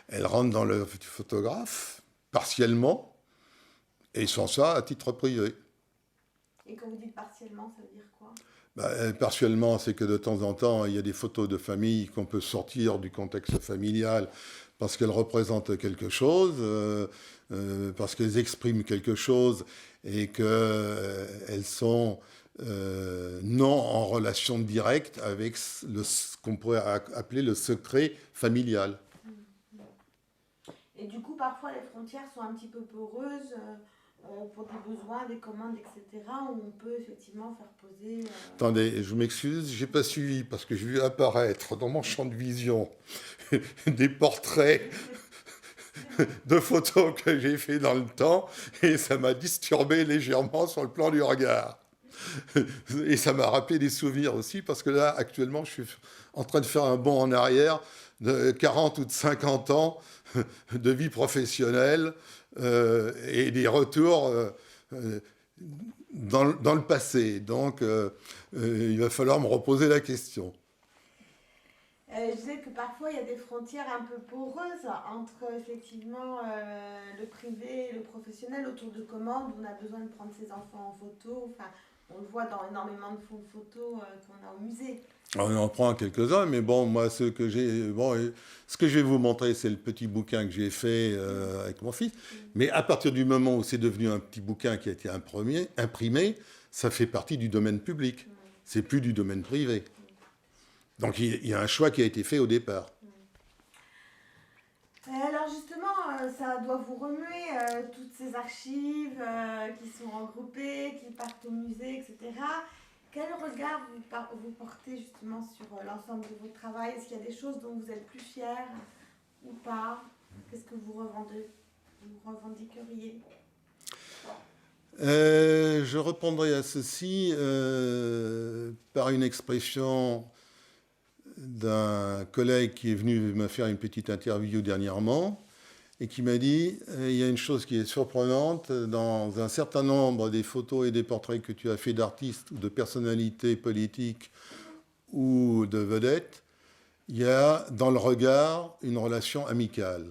Elle rentre dans l'œuvre du photographe, partiellement, et sans ça, à titre privé. Et quand vous dites partiellement, ça veut dire quoi? Partiellement, c'est que de temps en temps, il y a des photos de famille qu'on peut sortir du contexte familial parce qu'elles représentent quelque chose, parce qu'elles expriment quelque chose et qu'elles sont non en relation directe avec ce qu'on pourrait appeler le secret familial. Et du coup, parfois, les frontières sont un petit peu poreuses pour des besoins, des commandes, etc., où on peut effectivement faire poser... Attendez, je m'excuse, j'ai pas suivi parce que j'ai vu apparaître dans mon champ de vision des portraits de photos que j'ai fait dans le temps et ça m'a disturbé légèrement sur le plan du regard. Et ça m'a rappelé des souvenirs aussi parce que là, actuellement, je suis en train de faire un bond en arrière de 40 ou de 50 ans de vie professionnelle et des retours dans le passé. Donc, il va falloir me reposer la question. Je disais que parfois, il y a des frontières un peu poreuses entre, effectivement, le privé et le professionnel autour de commandes. On a besoin de prendre ses enfants en photo. Enfin, on le voit dans énormément de fonds de photos qu'on a au musée. On en prend quelques-uns, mais bon, moi, ce que je vais vous montrer, c'est le petit bouquin que j'ai fait avec mon fils. Mais à partir du moment où c'est devenu un petit bouquin qui a été imprimé, ça fait partie du domaine public. C'est plus du domaine privé. Donc il y a un choix qui a été fait au départ. Alors justement, ça doit vous remuer toutes ces archives qui sont regroupées, qui partent au musée, etc. Quel regard vous portez justement sur l'ensemble de votre travail? Est-ce qu'il y a des choses dont vous êtes plus fiers ou pas? Qu'est-ce que vous revendiqueriez? Je répondrai à ceci par une expression d'un collègue qui est venu me faire une petite interview dernièrement et qui m'a dit il y a une chose qui est surprenante dans un certain nombre des photos et des portraits que tu as fait d'artistes ou de personnalités politiques ou de vedettes, il y a dans le regard une relation amicale.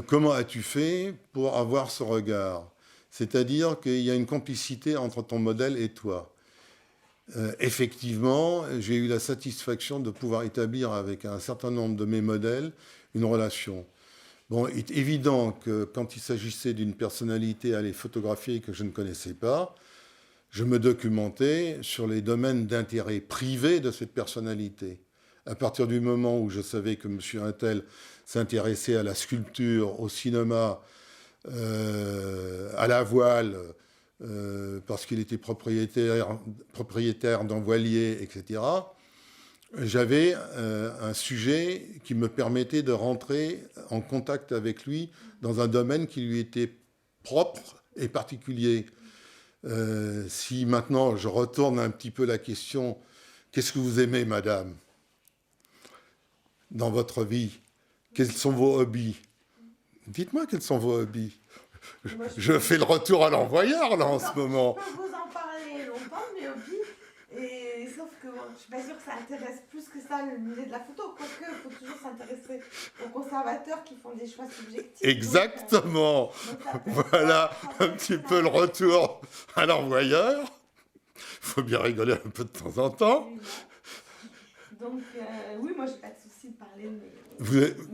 Comment as-tu fait pour avoir ce regard? C'est-à-dire qu'il y a une complicité entre ton modèle et toi. Effectivement, j'ai eu la satisfaction de pouvoir établir avec un certain nombre de mes modèles une relation. Bon, il est évident que quand il s'agissait d'une personnalité à les photographier que je ne connaissais pas, je me documentais sur les domaines d'intérêt privé de cette personnalité. À partir du moment où je savais que M. Untel s'intéressait à la sculpture, au cinéma, à la voile, parce qu'il était propriétaire d'un voilier, etc., j'avais un sujet qui me permettait de rentrer en contact avec lui dans un domaine qui lui était propre et particulier. Si maintenant je retourne un petit peu la question, qu'est-ce que vous aimez, madame, dans votre vie? Quels sont vos hobbies? Dites-moi quels sont vos hobbies. Je fais le retour à l'envoyeur, là, en ce moment. Je peux vous en parler longtemps, mes hobbies, sauf que bon, je ne suis pas sûre que ça intéresse plus que ça le musée de la photo. Quoique, il faut toujours s'intéresser aux conservateurs qui font des choix subjectifs. Exactement. Donc, voilà un petit peu le retour à l'envoyeur. Il faut bien rigoler un peu de temps en temps. Donc, oui, moi, je n'ai pas de souci de parler de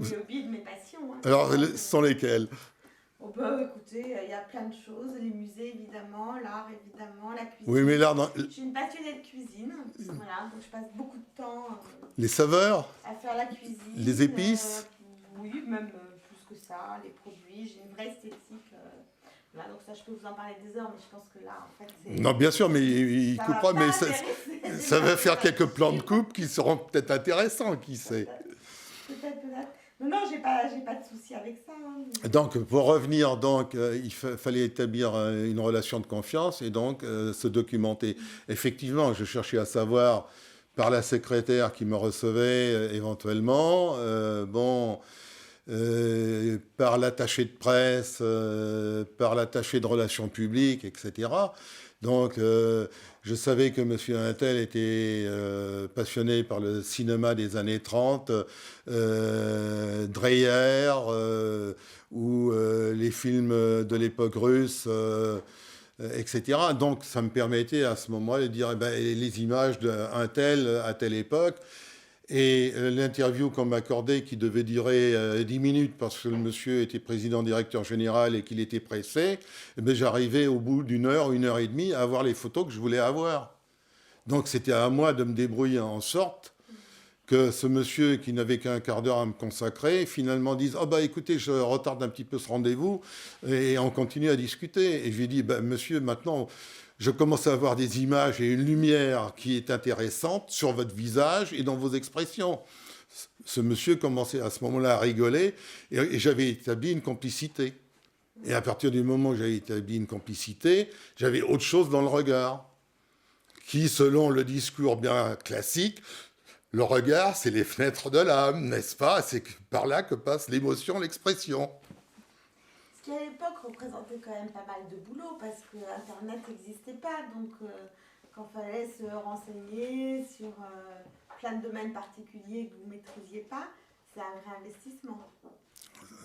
mes hobbies, de mes passions. Hein. Alors, ce sont lesquels? On peut écouter, il y a plein de choses, les musées évidemment, l'art évidemment, la cuisine. Oui, mais l'art... Je suis une passionnée de cuisine, voilà, donc je passe beaucoup de temps les saveurs, à faire la cuisine. Les épices oui, même plus que ça, les produits, j'ai une vraie esthétique. Voilà, donc ça, je peux vous en parler des heures, mais je pense que là, en fait, c'est... Non, bien sûr, mais il coupe pas, mais ça va faire quelques plans de coupe qui seront peut-être intéressants, qui sait. Peut-être. Non, j'ai pas de souci avec ça. Hein. Donc, pour revenir, donc, il fallait établir une relation de confiance et donc se documenter. Effectivement, je cherchais à savoir par la secrétaire qui me recevait éventuellement, par l'attaché de presse, par l'attaché de relations publiques, etc. Donc, je savais que M. Intel était passionné par le cinéma des années 30, Dreyer, ou les films de l'époque russe, etc. Donc, ça me permettait à ce moment-là de dire les images d'un tel à telle époque. Et l'interview qu'on m'accordait, qui devait durer 10 minutes parce que le monsieur était président-directeur général et qu'il était pressé, j'arrivais au bout d'une heure, 1 heure et demie à avoir les photos que je voulais avoir. Donc c'était à moi de me débrouiller en sorte que ce monsieur qui n'avait qu'un quart d'heure à me consacrer, finalement dise « Ah écoutez, je retarde un petit peu ce rendez-vous » et on continue à discuter. Et je lui ai dit « Monsieur, maintenant... » Je commence à avoir des images et une lumière qui est intéressante sur votre visage et dans vos expressions. Ce monsieur commençait à ce moment-là à rigoler et j'avais établi une complicité. Et à partir du moment où j'avais établi une complicité, j'avais autre chose dans le regard, qui, selon le discours bien classique, le regard, c'est les fenêtres de l'âme, n'est-ce pas? C'est par là que passe l'émotion, l'expression. Ce qui à l'époque représentait quand même pas mal de boulot parce que Internet n'existait pas, donc quand il fallait se renseigner sur plein de domaines particuliers que vous ne maîtrisiez pas, c'est un vrai investissement.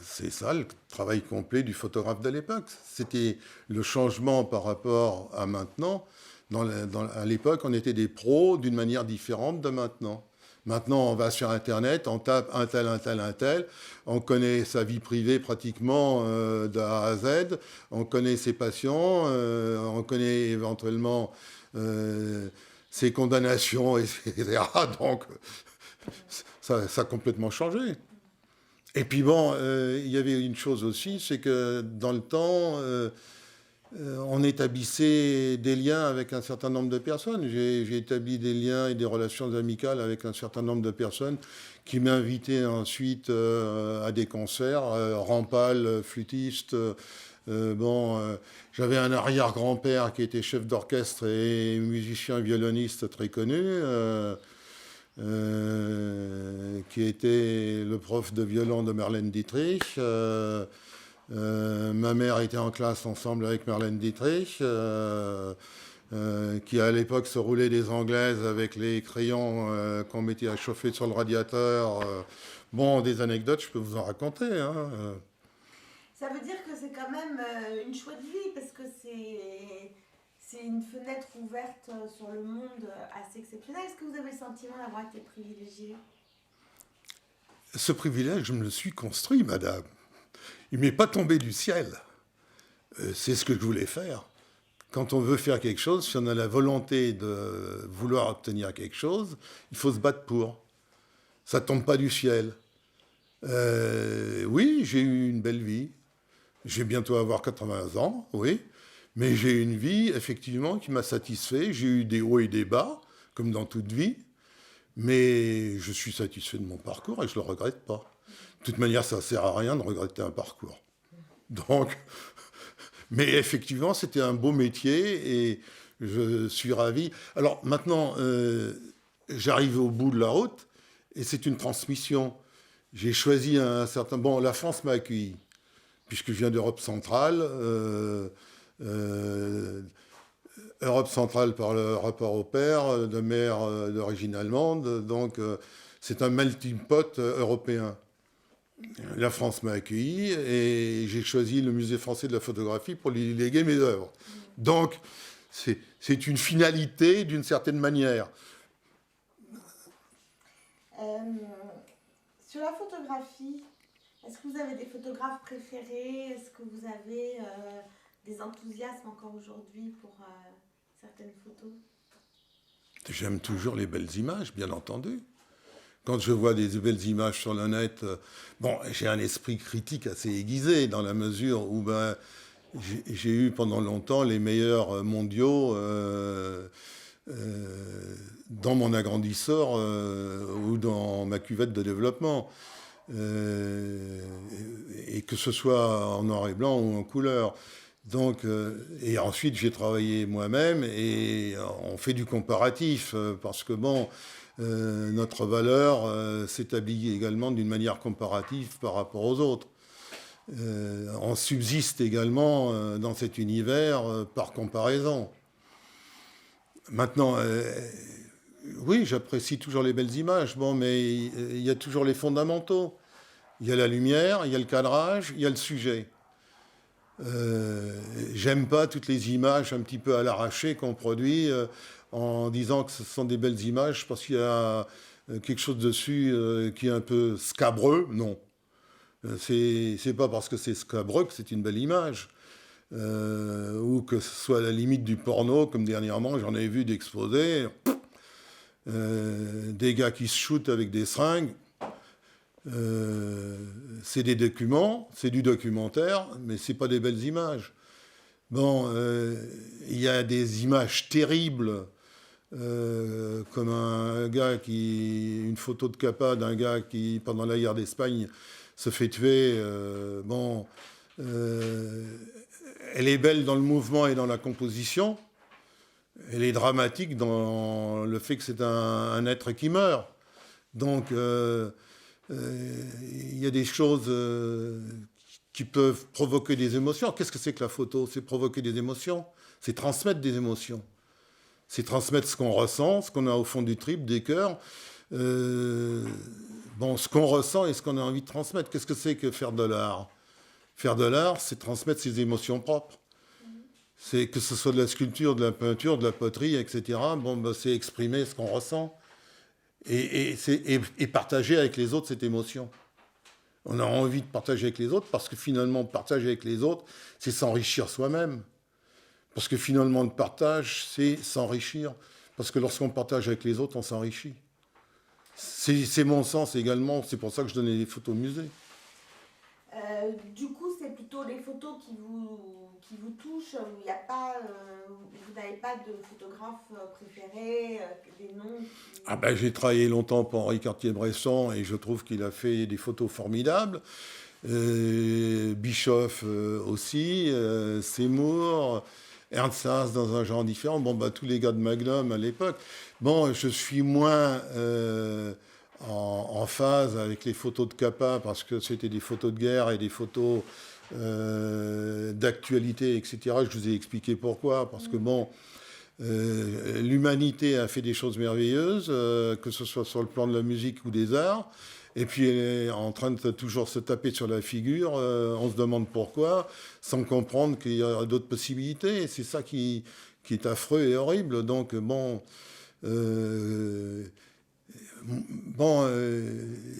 C'est ça le travail complet du photographe de l'époque. C'était le changement par rapport à maintenant. À l'époque, on était des pros d'une manière différente de maintenant. Maintenant, on va sur Internet, on tape un tel, on connaît sa vie privée pratiquement de A à Z, on connaît ses passions, on connaît éventuellement ses condamnations, etc. Donc, ça a complètement changé. Et puis bon, il y avait une chose aussi, c'est que dans le temps... on établissait des liens avec un certain nombre de personnes. J'ai établi des liens et des relations amicales avec un certain nombre de personnes qui m'invitaient ensuite à des concerts. Rampal, flûtiste. J'avais un arrière-grand-père qui était chef d'orchestre et musicien violoniste très connu, qui était le prof de violon de Marlène Dietrich. Ma mère était en classe ensemble avec Marlène Dietrich, qui à l'époque se roulait des anglaises avec les crayons qu'on mettait à chauffer sur le radiateur. Des anecdotes, je peux vous en raconter. Hein. Ça veut dire que c'est quand même une chouette vie, parce que c'est une fenêtre ouverte sur le monde assez exceptionnelle. Est-ce que vous avez le sentiment d'avoir été privilégié? Ce privilège, je me le suis construit, madame. Il ne m'est pas tombé du ciel. C'est ce que je voulais faire. Quand on veut faire quelque chose, si on a la volonté de vouloir obtenir quelque chose, il faut se battre pour. Ça ne tombe pas du ciel. Oui, j'ai eu une belle vie. Je vais bientôt avoir 80 ans, oui. Mais j'ai eu une vie, effectivement, qui m'a satisfait. J'ai eu des hauts et des bas, comme dans toute vie. Mais je suis satisfait de mon parcours et je ne le regrette pas. De toute manière, ça ne sert à rien de regretter un parcours. Donc, mais effectivement, c'était un beau métier et je suis ravi. Alors maintenant, j'arrive au bout de la route et c'est une transmission. J'ai choisi un certain... Bon, la France m'a accueilli, puisque je viens d'Europe centrale. Europe centrale par le rapport au père, de mère d'origine allemande. Donc, c'est un melting pot européen. La France m'a accueilli et j'ai choisi le Musée français de la photographie pour lui léguer mes œuvres. Donc, c'est une finalité d'une certaine manière. Sur la photographie, est-ce que vous avez des photographes préférés? Est-ce que vous avez des enthousiasmes encore aujourd'hui pour certaines photos? J'aime toujours les belles images, bien entendu. Quand je vois des belles images sur le net, j'ai un esprit critique assez aiguisé dans la mesure où j'ai eu pendant longtemps les meilleurs mondiaux dans mon agrandisseur ou dans ma cuvette de développement. et que ce soit en noir et blanc ou en couleur. Donc, et ensuite, j'ai travaillé moi-même et on fait du comparatif parce que bon, notre valeur s'établit également d'une manière comparative par rapport aux autres. On subsiste également dans cet univers par comparaison. Maintenant, oui, j'apprécie toujours les belles images, bon, mais il y a toujours les fondamentaux. Il y a la lumière, il y a le cadrage, il y a le sujet. J'aime pas toutes les images un petit peu à l'arraché qu'on produit en disant que ce sont des belles images parce qu'il y a quelque chose dessus qui est un peu scabreux. Non. C'est pas parce que c'est scabreux que c'est une belle image. Ou que ce soit à la limite du porno, comme dernièrement j'en ai vu d'exposés. Des gars qui se shootent avec des seringues. C'est des documents, c'est du documentaire, mais c'est pas des belles images. Bon, il y a des images terribles, comme une photo de Capa d'un gars qui, pendant la guerre d'Espagne, se fait tuer. Bon, elle est belle dans le mouvement et dans la composition. Elle est dramatique dans le fait que c'est un être qui meurt. Donc, il y a des choses qui peuvent provoquer des émotions. Qu'est-ce que c'est que la photo? C'est provoquer des émotions. C'est transmettre des émotions. C'est transmettre ce qu'on ressent, ce qu'on a au fond du trip, des cœurs. Bon, ce qu'on ressent et ce qu'on a envie de transmettre. Qu'est-ce que c'est que faire de l'art? Faire de l'art, c'est transmettre ses émotions propres. C'est que ce soit de la sculpture, de la peinture, de la poterie, etc. Bon, ben, c'est exprimer ce qu'on ressent et partager avec les autres cette émotion. On a envie de partager avec les autres parce que finalement, partager avec les autres, c'est s'enrichir soi-même. Parce que finalement, le partage, c'est s'enrichir. Parce que lorsqu'on partage avec les autres, on s'enrichit. C'est mon sens également. C'est pour ça que je donnais des photos au musée. Du coup, c'est plutôt les photos qui vous touchent, où il n'y a pas, vous n'avez pas de photographe préféré, des noms Ah ben, j'ai travaillé longtemps pour Henri Cartier-Bresson et je trouve qu'il a fait des photos formidables. Bischoff aussi, Seymour, Ernst Haas dans un genre différent. Bon, bah, tous les gars de Magnum à l'époque. Bon, je suis moins en phase avec les photos de Capa parce que c'était des photos de guerre et des photos d'actualité, etc. Je vous ai expliqué pourquoi. Parce que bon, l'humanité a fait des choses merveilleuses, que ce soit sur le plan de la musique ou des arts. Et puis elle est en train de toujours se taper sur la figure. On se demande pourquoi, sans comprendre qu'il y a d'autres possibilités. Et c'est ça qui est affreux et horrible. Donc bon...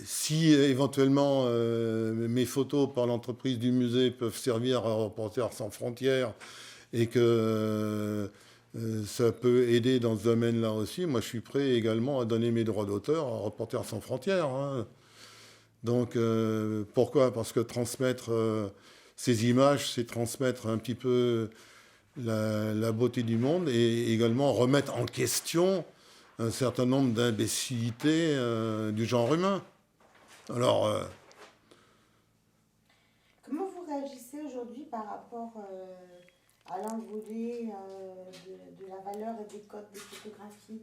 si éventuellement mes photos par l'entreprise du musée peuvent servir à Reporters sans frontières et que ça peut aider dans ce domaine-là aussi, moi je suis prêt également à donner mes droits d'auteur à Reporters sans frontières. Hein. Donc pourquoi? Parce que transmettre ces images, c'est transmettre un petit peu la beauté du monde et également remettre en question un certain nombre d'imbécilités du genre humain. Alors... Comment vous réagissez aujourd'hui par rapport à l'envolée de la valeur et des codes des photographies?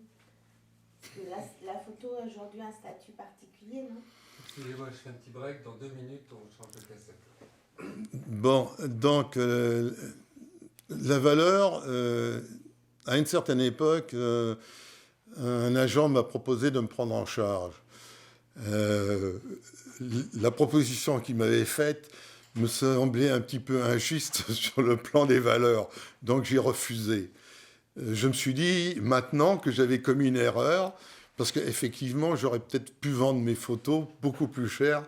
Parce que la photo a aujourd'hui un statut particulier, non? Excusez-moi, je fais un petit break. Dans 2 minutes, on change de cassette. Bon, donc, la valeur, à une certaine époque... un agent m'a proposé de me prendre en charge. La proposition qu'il m'avait faite me semblait un petit peu injuste sur le plan des valeurs. Donc j'ai refusé. Je me suis dit, maintenant que j'avais commis une erreur, parce qu'effectivement, j'aurais peut-être pu vendre mes photos beaucoup plus cher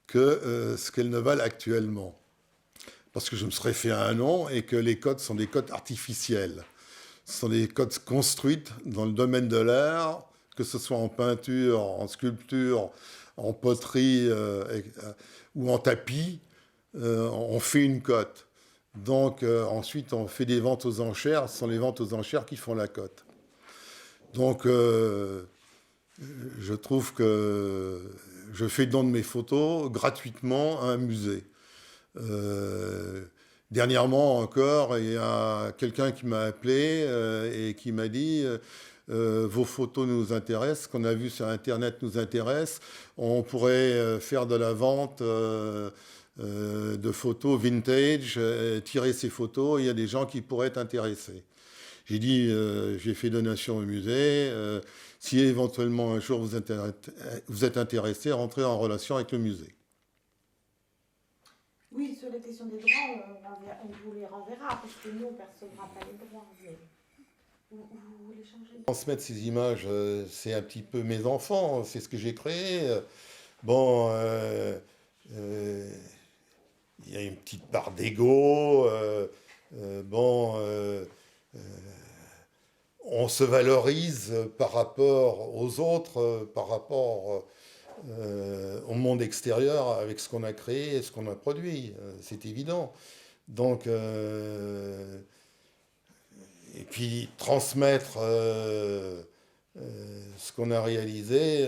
que ce qu'elles ne valent actuellement. Parce que je me serais fait un nom et que les codes sont des codes artificiels. Ce sont des codes construits dans le domaine de l'art, que ce soit en peinture, en sculpture, en poterie ou en tapis. On fait une cote. Donc ensuite, on fait des ventes aux enchères. Ce sont les ventes aux enchères qui font la cote. Donc je trouve que je fais don de mes photos gratuitement à un musée. Dernièrement encore, il y a quelqu'un qui m'a appelé et qui m'a dit vos photos nous intéressent, ce qu'on a vu sur Internet nous intéresse, on pourrait faire de la vente de photos vintage, tirer ces photos, il y a des gens qui pourraient être intéressés. J'ai dit, j'ai fait donation au musée, si éventuellement un jour vous êtes intéressé, rentrez en relation avec le musée. Oui, sur les questions des droits, on vous les renverra, parce que nous, on ne percevra pas les droits. Mais... Vous voulez changer? Transmettre ces images, c'est un petit peu mes enfants, c'est ce que j'ai créé. Bon, il y a une petite part d'ego. On se valorise par rapport aux autres, par rapport au monde extérieur avec ce qu'on a créé et ce qu'on a produit. C'est évident. Donc, et puis transmettre ce qu'on a réalisé,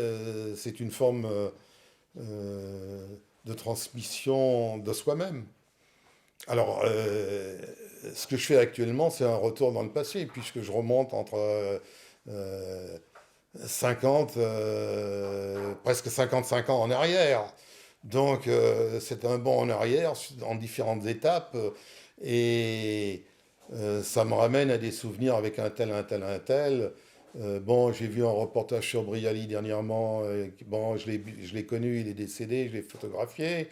c'est une forme de transmission de soi-même. Alors, ce que je fais actuellement, c'est un retour dans le passé, puisque je remonte entre 50, presque 55 ans en arrière. Donc, c'est un bond en arrière, en différentes étapes, et ça me ramène à des souvenirs avec un tel, un tel, un tel. Bon, j'ai vu un reportage sur Brialy dernièrement. Bon, je l'ai connu, il est décédé, je l'ai photographié.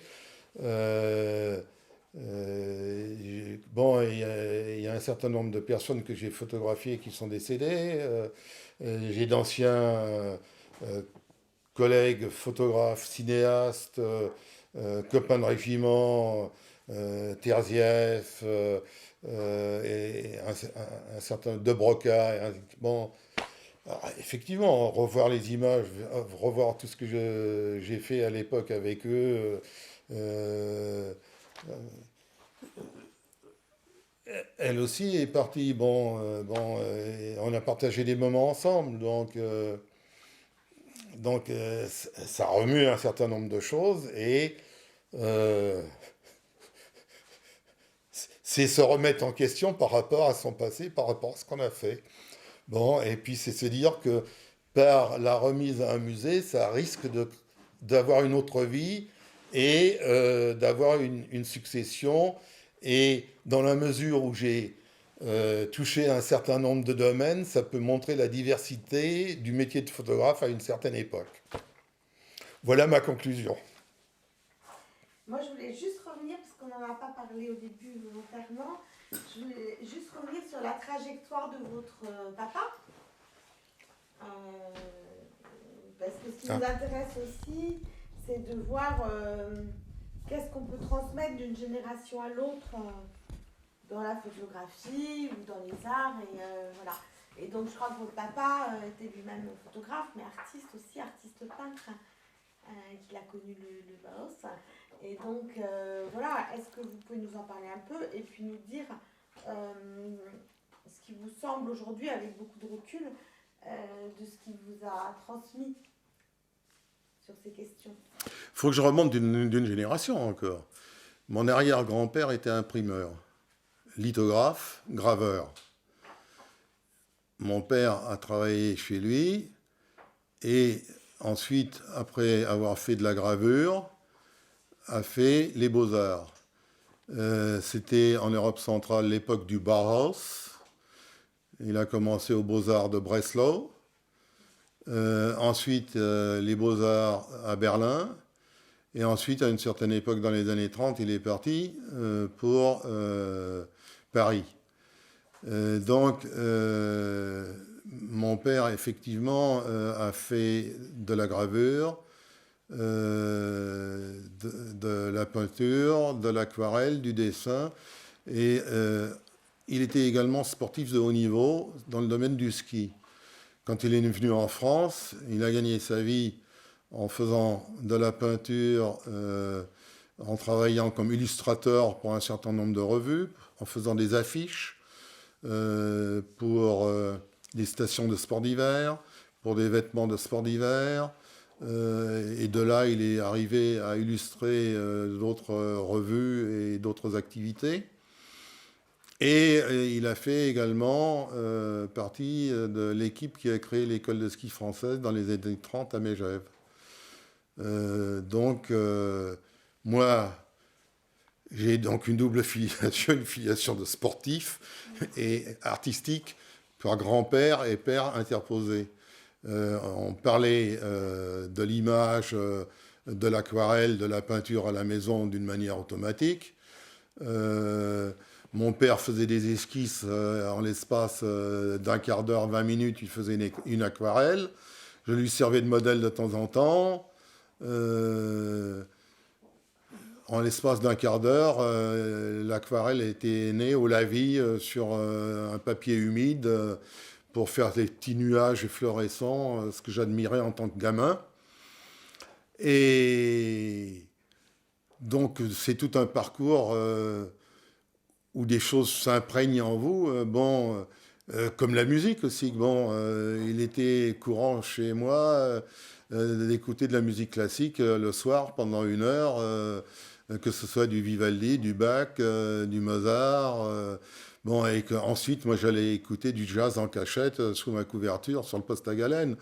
Bon, il y a un certain nombre de personnes que j'ai photographiées qui sont décédées. J'ai d'anciens collègues, photographes, cinéastes, copains de régiment, Terzieff, et un certain De Broca. Bon, alors, effectivement, revoir les images, revoir tout ce que j'ai fait à l'époque avec eux. Elle aussi est partie. Bon, on a partagé des moments ensemble, donc ça remue un certain nombre de choses et euh, c'est se remettre en question par rapport à son passé, par rapport à ce qu'on a fait. Bon, et puis c'est se dire que par la remise à un musée, ça risque d'avoir une autre vie et d'avoir une succession. Et dans la mesure où j'ai touché un certain nombre de domaines, ça peut montrer la diversité du métier de photographe à une certaine époque. Voilà ma conclusion. Moi, je voulais juste revenir, parce qu'on n'en a pas parlé au début volontairement, je voulais juste revenir sur la trajectoire de votre papa. Parce que ce qui nous intéresse aussi, c'est de voir qu'est-ce qu'on peut transmettre d'une génération à l'autre dans la photographie ou dans les arts. Et, voilà. Et donc, je crois que votre papa était lui-même photographe, mais artiste aussi, artiste peintre, qu'il a connu le Baos. Et donc, voilà, est-ce que vous pouvez nous en parler un peu et puis nous dire ce qui vous semble aujourd'hui, avec beaucoup de recul, de ce qu'il vous a transmis sur ces questions? Il faut que je remonte d'une génération encore. Mon arrière-grand-père était imprimeur, lithographe, graveur. Mon père a travaillé chez lui et ensuite, après avoir fait de la gravure, a fait les beaux-arts. C'était en Europe centrale l'époque du Bauhaus. Il a commencé aux Beaux-Arts de Breslau. Ensuite, les Beaux-Arts à Berlin. Et ensuite, à une certaine époque, dans les années 30, il est parti pour Paris. Donc, mon père, effectivement, a fait de la gravure, de la peinture, de l'aquarelle, du dessin. Et il était également sportif de haut niveau dans le domaine du ski. Quand il est venu en France, il a gagné sa vie en faisant de la peinture, en travaillant comme illustrateur pour un certain nombre de revues, en faisant des affiches pour des stations de sport d'hiver, pour des vêtements de sport d'hiver, Et de là, il est arrivé à illustrer d'autres revues et d'autres activités. Et il a fait également partie de l'équipe qui a créé l'école de ski française dans les années 30 à Megève. Donc, moi, j'ai donc une double filiation, une filiation de sportif et artistique par grand-père et père interposé. On parlait de l'image, de l'aquarelle, de la peinture à la maison d'une manière automatique. Mon père faisait des esquisses en l'espace d'un quart d'heure, 20 minutes, il faisait une aquarelle. Je lui servais de modèle de temps en temps. En l'espace d'un quart d'heure, l'aquarelle était née au lavis sur un papier humide pour faire des petits nuages fluorescents, ce que j'admirais en tant que gamin. Et donc, c'est tout un parcours où des choses s'imprègnent en vous. Comme la musique aussi. Il était courant chez moi d'écouter de la musique classique le soir pendant 1 heure, que ce soit du Vivaldi, du Bach, du Mozart. Et qu'ensuite, moi, j'allais écouter du jazz en cachette sous ma couverture sur le poste à galène.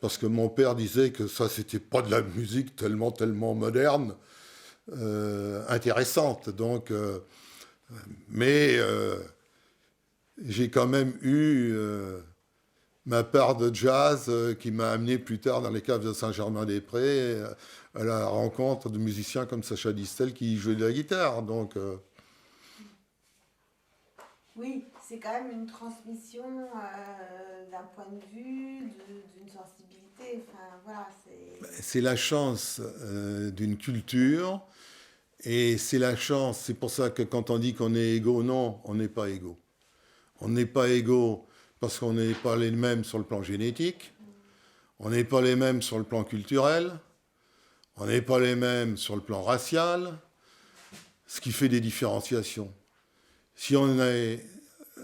Parce que mon père disait que ça, c'était pas de la musique tellement moderne, intéressante. Mais j'ai quand même eu ma part de jazz qui m'a amené plus tard dans les caves de Saint-Germain-des-Prés à la rencontre de musiciens comme Sacha Distel qui jouait de la guitare. Oui, c'est quand même une transmission d'un point de vue, d'une sensibilité. Enfin, voilà, c'est la chance d'une culture. Et c'est la chance, c'est pour ça que quand on dit qu'on est égaux, non, on n'est pas égaux. On n'est pas égaux parce qu'on n'est pas les mêmes sur le plan génétique, on n'est pas les mêmes sur le plan culturel, on n'est pas les mêmes sur le plan racial, ce qui fait des différenciations. Si on a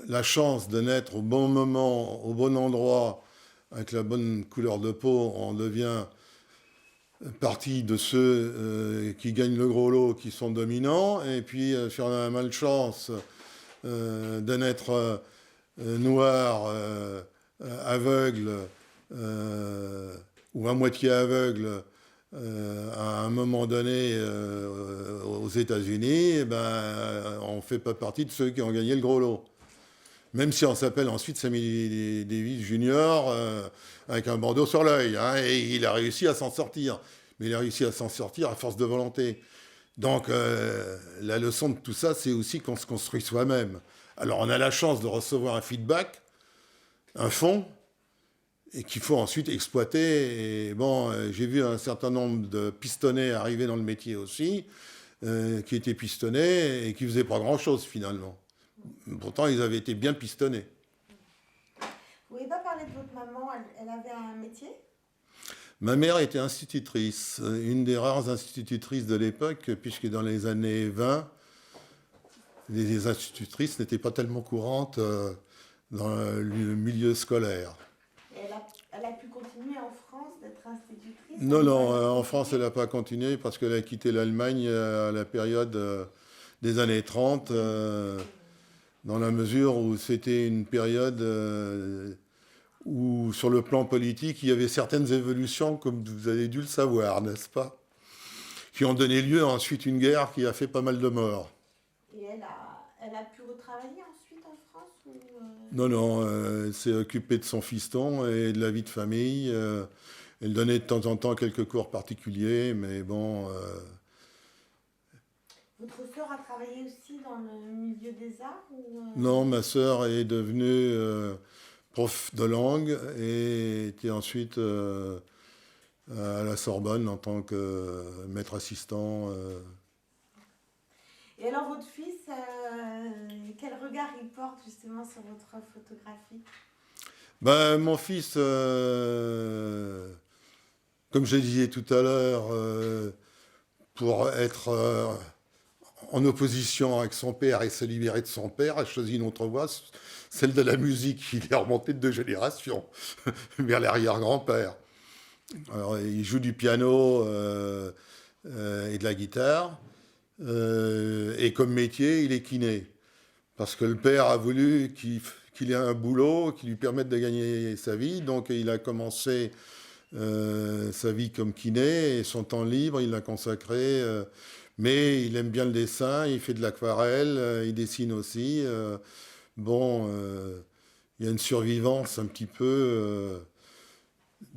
la chance de naître au bon moment, au bon endroit, avec la bonne couleur de peau, on devient partie de ceux qui gagnent le gros lot, qui sont dominants. Et puis, si on a malchance de naître noir, aveugle ou à moitié aveugle à un moment donné aux États-Unis, on ne fait pas partie de ceux qui ont gagné le gros lot. Même si on s'appelle ensuite Sammy Davis Junior avec un bandeau sur l'œil. Et il a réussi à s'en sortir. Mais il a réussi à s'en sortir à force de volonté. Donc, la leçon de tout ça, c'est aussi qu'on se construit soi-même. Alors, on a la chance de recevoir un feedback, un fond, et qu'il faut ensuite exploiter. Et j'ai vu un certain nombre de pistonnés arriver dans le métier aussi, qui étaient pistonnés et qui ne faisaient pas grand-chose finalement. Pourtant, ils avaient été bien pistonnés. Vous ne pouvez pas parler de votre maman, elle avait un métier ? Ma mère était institutrice, une des rares institutrices de l'époque, puisque dans les années 20, les institutrices n'étaient pas tellement courantes dans le milieu scolaire. Et elle a pu continuer en France d'être institutrice ? Non, en France, elle n'a pas continué parce qu'elle a quitté l'Allemagne à la période des années 30, dans la mesure où c'était une période où, sur le plan politique, il y avait certaines évolutions, comme vous avez dû le savoir, n'est-ce pas, qui ont donné lieu ensuite à une guerre qui a fait pas mal de morts. Et elle a pu retravailler ensuite en France ou Non, elle s'est occupée de son fiston et de la vie de famille. Elle donnait de temps en temps quelques cours particuliers, mais bon... Votre sœur a travaillé aussi dans le milieu des arts ou Non, ma sœur est devenue prof de langue et était ensuite à la Sorbonne en tant que maître assistant. Et alors votre fils, quel regard il porte justement sur votre photographie ? Mon fils, comme je le disais tout à l'heure, pour être en opposition avec son père et se libérer de son père, a choisi une autre voie, celle de la musique. Il est remonté de 2 générations vers l'arrière-grand-père. Alors, il joue du piano et de la guitare. Et comme métier, il est kiné. Parce que le père a voulu qu'il ait un boulot qui lui permette de gagner sa vie. Donc, il a commencé sa vie comme kiné et son temps libre, il l'a consacré. Mais il aime bien le dessin, il fait de l'aquarelle, il dessine aussi. Bon, il y a une survivance un petit peu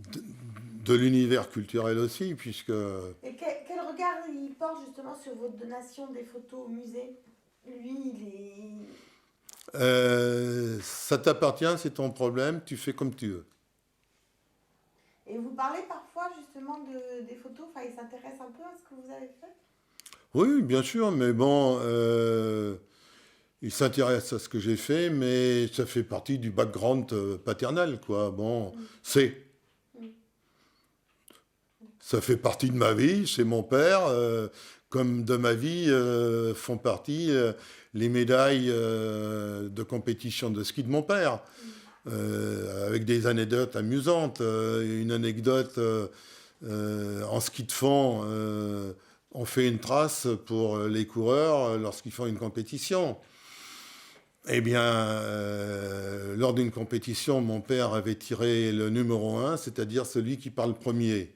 de l'univers culturel aussi, puisque... Et quel regard il porte justement sur votre donation des photos au musée? Lui, il est... ça t'appartient, c'est ton problème, tu fais comme tu veux. Et vous parlez parfois justement des photos, enfin il s'intéresse un peu à ce que vous avez fait? Oui, bien sûr, mais bon, il s'intéresse à ce que j'ai fait, mais ça fait partie du background paternel, quoi. Bon, ça fait partie de ma vie, c'est mon père, comme de ma vie font partie les médailles de compétition de ski de mon père, avec des anecdotes amusantes. Une anecdote en ski de fond, on fait une trace pour les coureurs lorsqu'ils font une compétition. Eh bien, lors d'une compétition, mon père avait tiré le numéro 1, c'est-à-dire celui qui parle premier.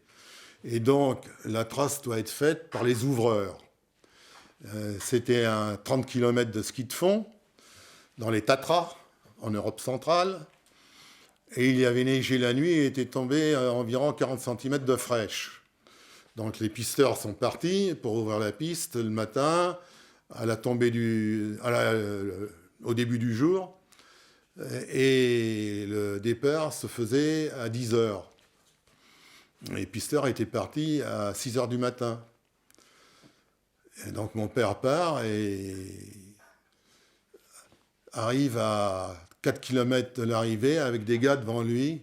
Et donc, la trace doit être faite par les ouvreurs. C'était un 30 km de ski de fond, dans les Tatras, en Europe centrale. Et il y avait neigé la nuit et était tombé environ 40 cm de fraîche. Donc, les pisteurs sont partis pour ouvrir la piste le matin, à la tombée au début du jour. Et le départ se faisait à 10 heures. Les pisteurs étaient partis à 6 heures du matin. Et donc mon père part et arrive à 4 km de l'arrivée avec des gars devant lui.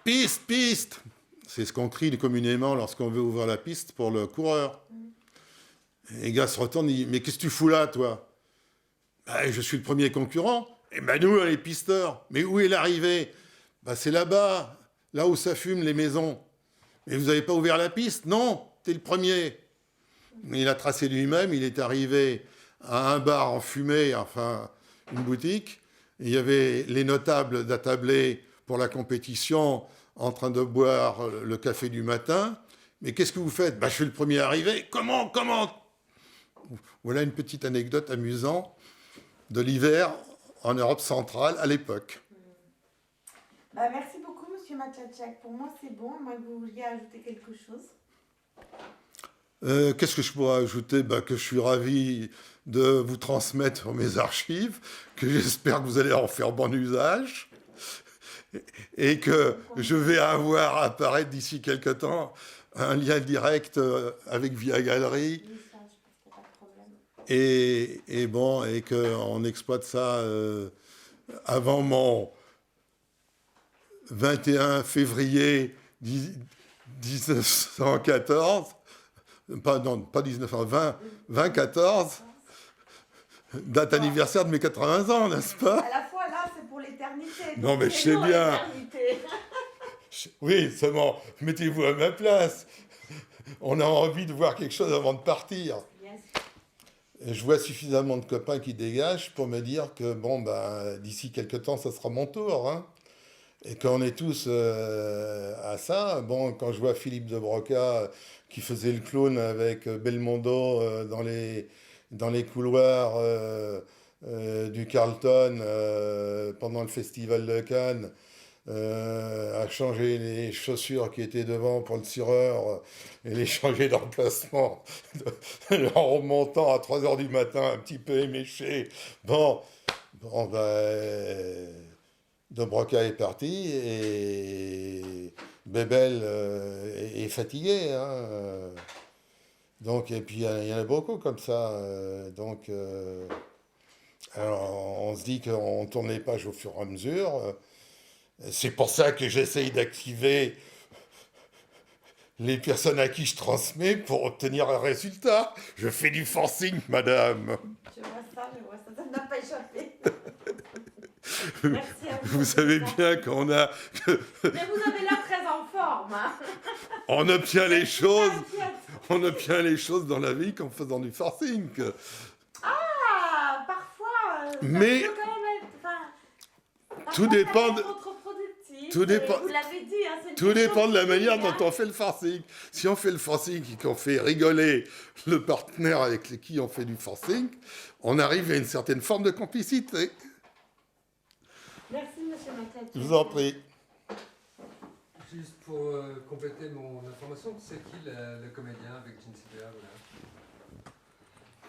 Piste, piste! C'est ce qu'on crie communément lorsqu'on veut ouvrir la piste pour le coureur. Et les gars se retournent et disent « Mais qu'est-ce que tu fous là, toi ?»« Ben, je suis le premier concurrent. »« Et ben nous, les pisteurs. Mais où est l'arrivée ?»« Ben, c'est là-bas. Là où ça fume, les maisons. »« Mais vous n'avez pas ouvert la piste ?»« Non, t'es le premier. » Il a tracé lui-même, il est arrivé à un bar en fumée, enfin une boutique. Il y avait les notables d'attablés pour la compétition en train de boire le café du matin. « Mais qu'est-ce que vous faites ?»« Ben, je suis le premier arrivé. »« Comment ? Voilà une petite anecdote amusante de l'hiver en Europe centrale à l'époque. Bah, merci beaucoup, monsieur Matchachak. Pour moi, c'est bon. Moi, vous vouliez ajouter quelque chose? Qu'est-ce que je pourrais ajouter? Que je suis ravi de vous transmettre mes archives, que j'espère que vous allez en faire bon usage, et que je vais avoir apparaître d'ici quelque temps un lien direct avec Via Galerie. Oui, ça, je pense qu'il n'y a pas de problème. Et qu'on exploite ça avant mon 21 février 1914, pas 1920, 2014, date anniversaire de mes 80 ans, n'est-ce pas? À la fois, là, c'est pour l'éternité. Non, mais je sais bien. Oui, seulement, mettez-vous à ma place. On a envie de voir quelque chose avant de partir. Et je vois suffisamment de copains qui dégagent pour me dire que, d'ici quelques temps, ça sera mon tour, hein. Et qu'on est tous à ça. Bon, quand je vois Philippe de Broca qui faisait le clown avec Belmondo dans les couloirs du Carlton pendant le festival de Cannes, à changer les chaussures qui étaient devant pour le tireur et les changer d'emplacement en remontant à 3 heures du matin, un petit peu éméché. De Broca est parti et Bébel est fatigué. Hein. Donc, et puis il y en a beaucoup comme ça. Alors on se dit qu'on tourne les pages au fur et à mesure. C'est pour ça que j'essaye d'activer les personnes à qui je transmets pour obtenir un résultat. Je fais du forcing, madame. Je vois ça, ça ne m'a pas échappé. Merci à vous. Vous savez bien qu'on a... Mais vous avez l'air très en forme. Hein. On obtient les choses, T'inquiète. on obtient les choses dans la vie qu'en faisant du forcing. Ah, parfois, ça Mais peut quand même être. Enfin, tout parfois, dépend ça peut de- être contre-productif. tout dépend- Vous l'avez dit, hein, c'est une Tout dépend de la question manière physique, dont hein. on fait le forcing. Si on fait le forcing et qu'on fait rigoler le partenaire avec qui on fait du forcing, on arrive à une certaine forme de complicité. Merci, monsieur Maclay. Je vous en prie. Juste pour compléter mon information, c'est qui le comédien avec Jean Silver là?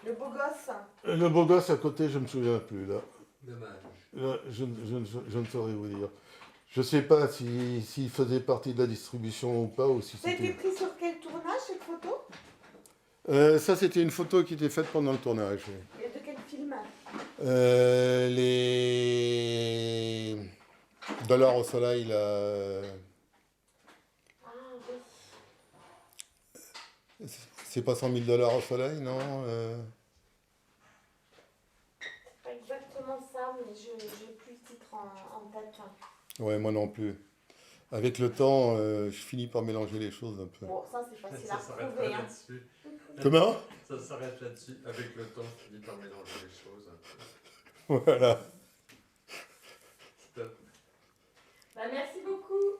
Le beau gosse. Le beau gosse à côté, je ne me souviens plus. Là, Dommage. je ne saurais vous dire. Je ne sais pas s'il faisait partie de la distribution ou pas, ou si Ça a été c'était... pris sur quel tournage, cette photo? Ça, c'était une photo qui était faite pendant le tournage. Oui. Et de quel film? Les dollars au soleil, là... Ah, oui. C'est pas 100 000 $ au soleil, non C'est pas exactement ça, mais je n'ai plus le titre en tête. Ouais, moi non plus. Avec le temps, je finis par mélanger les choses un peu. Bon, ça, c'est facile à Ça s'arrête retrouver. Hein. là-dessus. Comment? Ça s'arrête là-dessus. Avec le temps, je finis par mélanger les choses. Voilà. Stop. Bah, merci beaucoup.